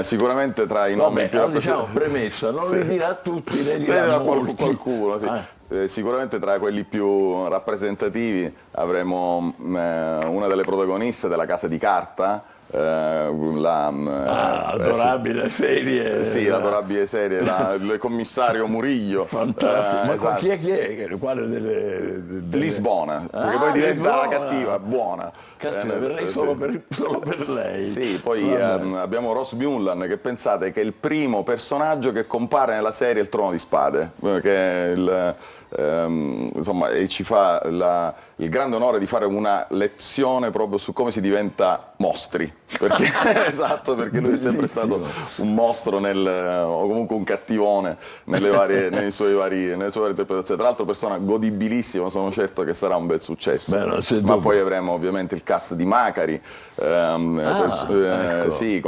L: Sicuramente tra i nomi più rappresentativi,
A: diciamo premessa, non li dirà tutti, ne dirà
L: qualcuno. Sì. Sicuramente tra quelli più rappresentativi avremo una delle protagoniste della Casa di Carta,
A: adorabile serie.
L: Sì, l'adorabile serie, il commissario Murillo.
A: Fantastico. Ma esatto. Chi è? Quale delle...
L: Lisbona, perché poi diventa la cattiva, buona.
A: Caspita, verrei solo per lei.
L: Sì, poi abbiamo Ross Mullan, che pensate che è il primo personaggio che compare nella serie Il Trono di Spade, che è insomma, e ci fa il grande onore di fare una lezione proprio su come si diventa mostri, perché esatto, perché lui è sempre stato un mostro o comunque un cattivone nelle sue varie interpretazioni. Tra l'altro persona godibilissima, sono certo che sarà un bel successo. Ma poi avremo ovviamente il cast di Macari, ecco. Sì,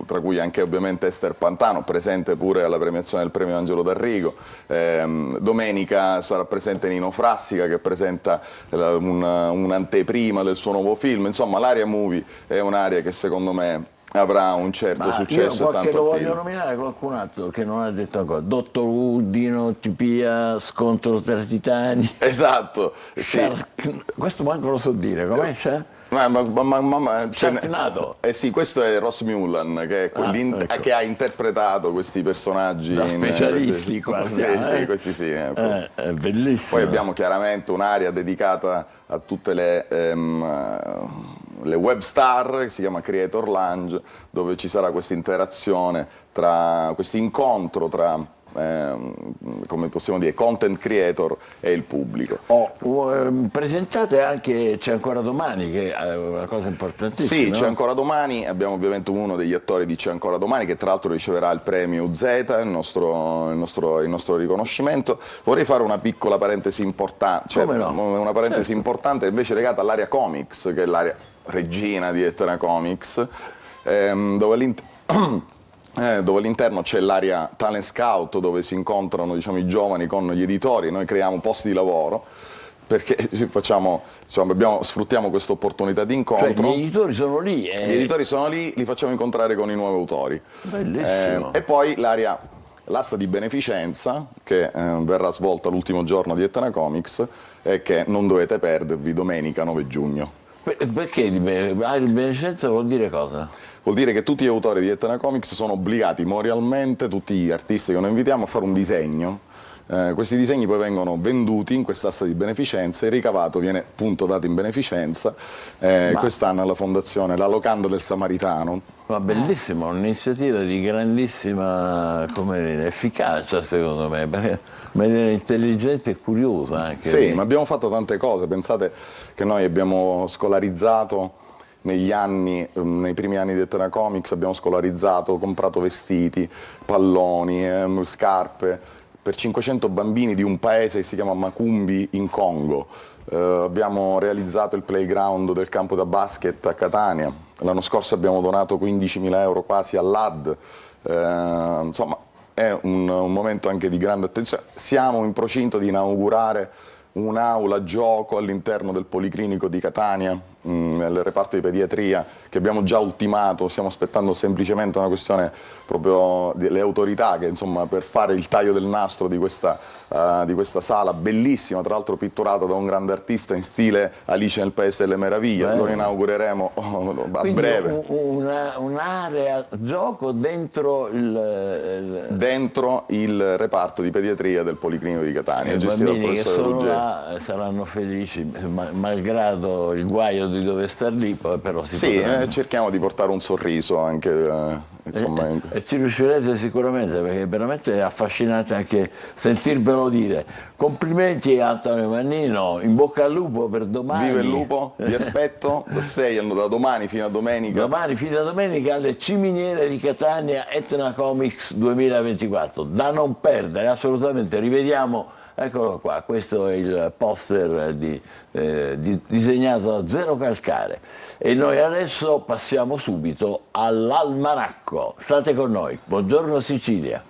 L: tra cui anche ovviamente Ester Pantano, presente pure alla premiazione del premio Angelo D'Arrigo. Domenica sarà presente Nino Frassica, che presenta un'anteprima del suo nuovo film. Insomma, l'area movie è un'area che secondo me avrà un certo successo.
A: Io lo voglio nominare qualcun altro che non ha detto ancora. Dottor Udino, Tipia, Scontro tra Titani.
L: Esatto, sì.
A: Questo manco lo so dire, com'è? Sharknado.
L: Sì, questo è Ross Mullan, che è che ha interpretato questi personaggi
A: da specialisti quasi.
L: Sì, questi sì.
A: È bellissimo.
L: Poi abbiamo chiaramente un'area dedicata a tutte le web star, che si chiama Creator Lounge, dove ci sarà questa interazione, questo incontro tra come possiamo dire, content creator e il pubblico.
A: Presentate anche C'è ancora domani, che è una cosa importantissima.
L: Sì,
A: no?
L: C'è ancora domani, abbiamo ovviamente uno degli attori di C'è ancora domani, che tra l'altro riceverà il premio Z, il nostro riconoscimento. Vorrei fare una piccola parentesi importante, cioè una parentesi importante invece legata all'area comics, che è l'area regina di Etna Comics, dove all'interno c'è l'area Talent Scout, dove si incontrano, diciamo, i giovani con gli editori. Noi creiamo posti di lavoro perché sfruttiamo questa opportunità di incontro.
A: Cioè, gli editori sono lì.
L: Gli editori sono lì, li facciamo incontrare con i nuovi autori.
A: Bellissimo.
L: E poi l'asta di beneficenza, che verrà svolta l'ultimo giorno di Etna Comics e che non dovete perdervi domenica 9 giugno.
A: Perché il beneficenza vuol dire cosa?
L: Vuol dire che tutti gli autori di Etna Comics sono obbligati moralmente, tutti gli artisti che noi invitiamo, a fare un disegno. Questi disegni poi vengono venduti in quest'asta di beneficenza, il ricavato viene appunto dato in beneficenza, quest'anno alla fondazione La Locanda del Samaritano.
A: Ma bellissima, un'iniziativa di grandissima efficacia, secondo me, perché in maniera intelligente e curiosa anche.
L: Sì, ma abbiamo fatto tante cose. Pensate che noi abbiamo scolarizzato nei primi anni di Etna Comics, abbiamo scolarizzato, comprato vestiti, palloni, scarpe per 500 bambini di un paese che si chiama Makumbi in Congo. Abbiamo realizzato il playground del campo da basket a Catania. L'anno scorso abbiamo donato 15.000 euro quasi all'AD. Insomma, è un momento anche di grande attenzione. Siamo in procinto di inaugurare un'aula gioco all'interno del Policlinico di Catania, nel reparto di pediatria, che abbiamo già ultimato. Stiamo aspettando semplicemente una questione proprio delle autorità, che insomma, per fare il taglio del nastro di questa sala bellissima, tra l'altro pitturata da un grande artista in stile Alice nel Paese delle Meraviglie. Lo inaugureremo a breve.
A: Un'area gioco dentro
L: il reparto di pediatria del Policlinico di Catania, gestito dal professore Ruggeri.
A: Saranno felici, malgrado il guaio di dover star lì, però
L: cerchiamo di portare un sorriso anche, insomma.
A: E ci riuscirete sicuramente, perché è veramente affascinante anche sentirvelo dire. Complimenti a Antonio Mannino, in bocca al lupo per domani.
L: Viva il lupo, vi aspetto da domani fino a domenica.
A: Domani fino a domenica alle Ciminiere di Catania, Etna Comics 2024, da non perdere assolutamente. Rivediamo. Eccolo qua, questo è il poster disegnato da Zero Calcare. E noi adesso passiamo subito all'Almanacco. State con noi. Buongiorno Sicilia.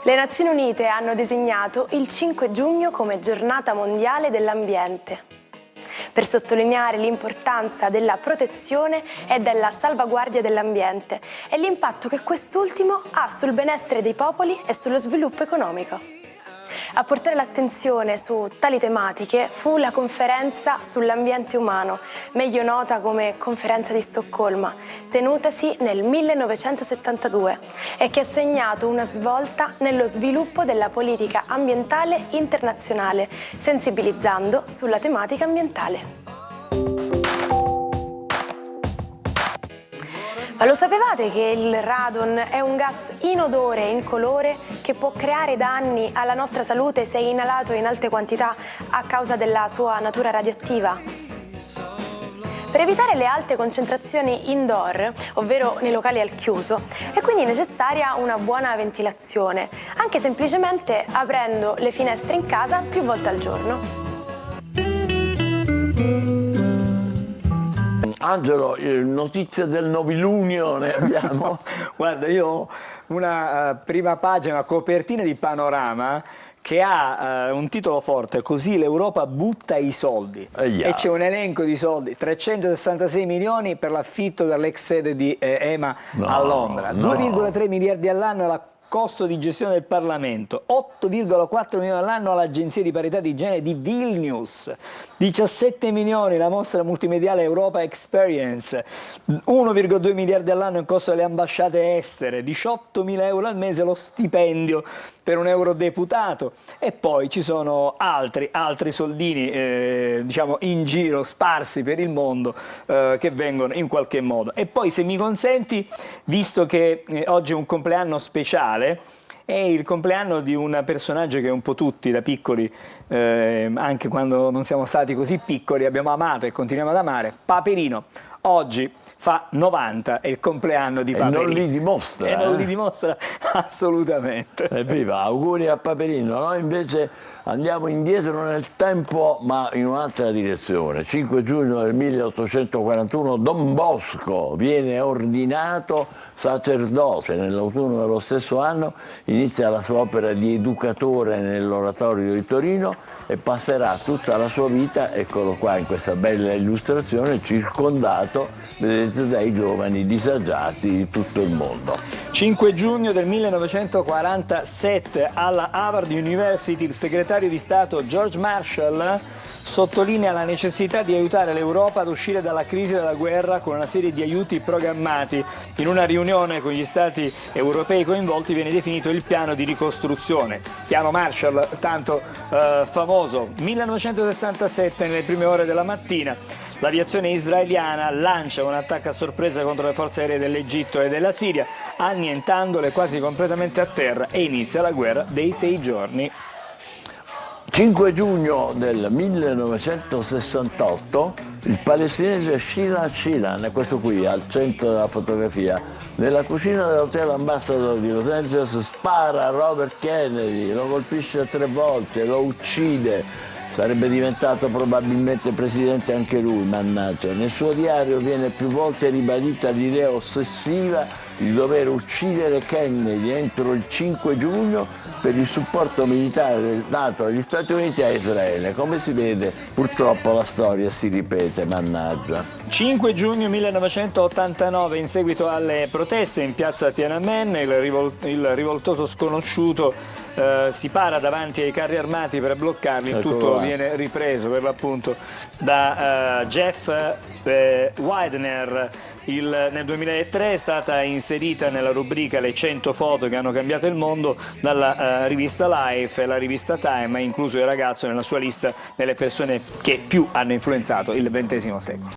M: Le Nazioni Unite hanno designato il 5 giugno come Giornata Mondiale dell'Ambiente, per sottolineare l'importanza della protezione e della salvaguardia dell'ambiente e l'impatto che quest'ultimo ha sul benessere dei popoli e sullo sviluppo economico. A portare l'attenzione su tali tematiche fu la conferenza sull'ambiente umano, meglio nota come Conferenza di Stoccolma, tenutasi nel 1972 e che ha segnato una svolta nello sviluppo della politica ambientale internazionale, sensibilizzando sulla tematica ambientale. Ma lo sapevate che il radon è un gas inodore e incolore che può creare danni alla nostra salute se inalato in alte quantità a causa della sua natura radioattiva? Per evitare le alte concentrazioni indoor, ovvero nei locali al chiuso, è quindi necessaria una buona ventilazione, anche semplicemente aprendo le finestre in casa più volte al giorno.
A: Angelo, notizie del novilunio ne abbiamo?
B: Guarda, io ho una prima pagina, una copertina di Panorama che ha un titolo forte, così l'Europa butta i soldi. E c'è un elenco di soldi, 366 milioni per l'affitto dell'ex sede di EMA a Londra, 2,3 miliardi all'anno costo di gestione del Parlamento, 8,4 milioni all'anno all'Agenzia di Parità di Genere di Vilnius, 17 milioni la mostra multimediale Europa Experience, 1,2 miliardi all'anno il costo delle ambasciate estere, 18.000 euro al mese lo stipendio per un eurodeputato, e poi ci sono altri soldini diciamo in giro, sparsi per il mondo, che vengono in qualche modo. E poi, se mi consenti, visto che oggi è un compleanno speciale, è il compleanno di un personaggio che un po' tutti da piccoli, anche quando non siamo stati così piccoli, abbiamo amato e continuiamo ad amare, Paperino. Oggi fa 90, è il compleanno di Paperino.
A: E non li dimostra.
B: E non li dimostra assolutamente.
A: Evviva, auguri a Paperino. Noi invece andiamo indietro nel tempo, ma in un'altra direzione. 5 giugno del 1841 Don Bosco viene ordinato sacerdote. Nell'autunno dello stesso anno inizia la sua opera di educatore nell'oratorio di Torino e passerà tutta la sua vita, eccolo qua in questa bella illustrazione, circondato, vedete, dai giovani disagiati di tutto il mondo.
B: 5 giugno del 1947 alla Harvard University il segretario di Stato George Marshall sottolinea la necessità di aiutare l'Europa ad uscire dalla crisi della guerra con una serie di aiuti programmati. In una riunione con gli stati europei coinvolti viene definito il piano di ricostruzione. Piano Marshall, tanto famoso. 1967, nelle prime ore della mattina, l'aviazione israeliana lancia un attacco a sorpresa contro le forze aeree dell'Egitto e della Siria, annientandole quasi completamente a terra, e inizia la guerra dei 6 giorni.
A: 5 giugno del 1968 il palestinese Shilan Shilan, è questo qui al centro della fotografia, nella cucina dell'Hotel Ambassador di Los Angeles spara a Robert Kennedy, lo colpisce 3 volte, lo uccide. Sarebbe diventato probabilmente presidente anche lui, mannaggia. Nel suo diario viene più volte ribadita l'idea ossessiva di dover uccidere Kennedy entro il 5 giugno per il supporto militare dato agli Stati Uniti e a Israele. Come si vede, purtroppo la storia si ripete, mannaggia.
B: 5 giugno 1989, in seguito alle proteste in piazza Tiananmen, il rivoltoso sconosciuto si para davanti ai carri armati per bloccarli. Il tutto viene ripreso per l'appunto da Jeff Widener. Nel 2003 è stata inserita nella rubrica Le 100 foto che hanno cambiato il mondo dalla rivista Life, e la rivista Time ha incluso il ragazzo nella sua lista delle persone che più hanno influenzato il XX secolo.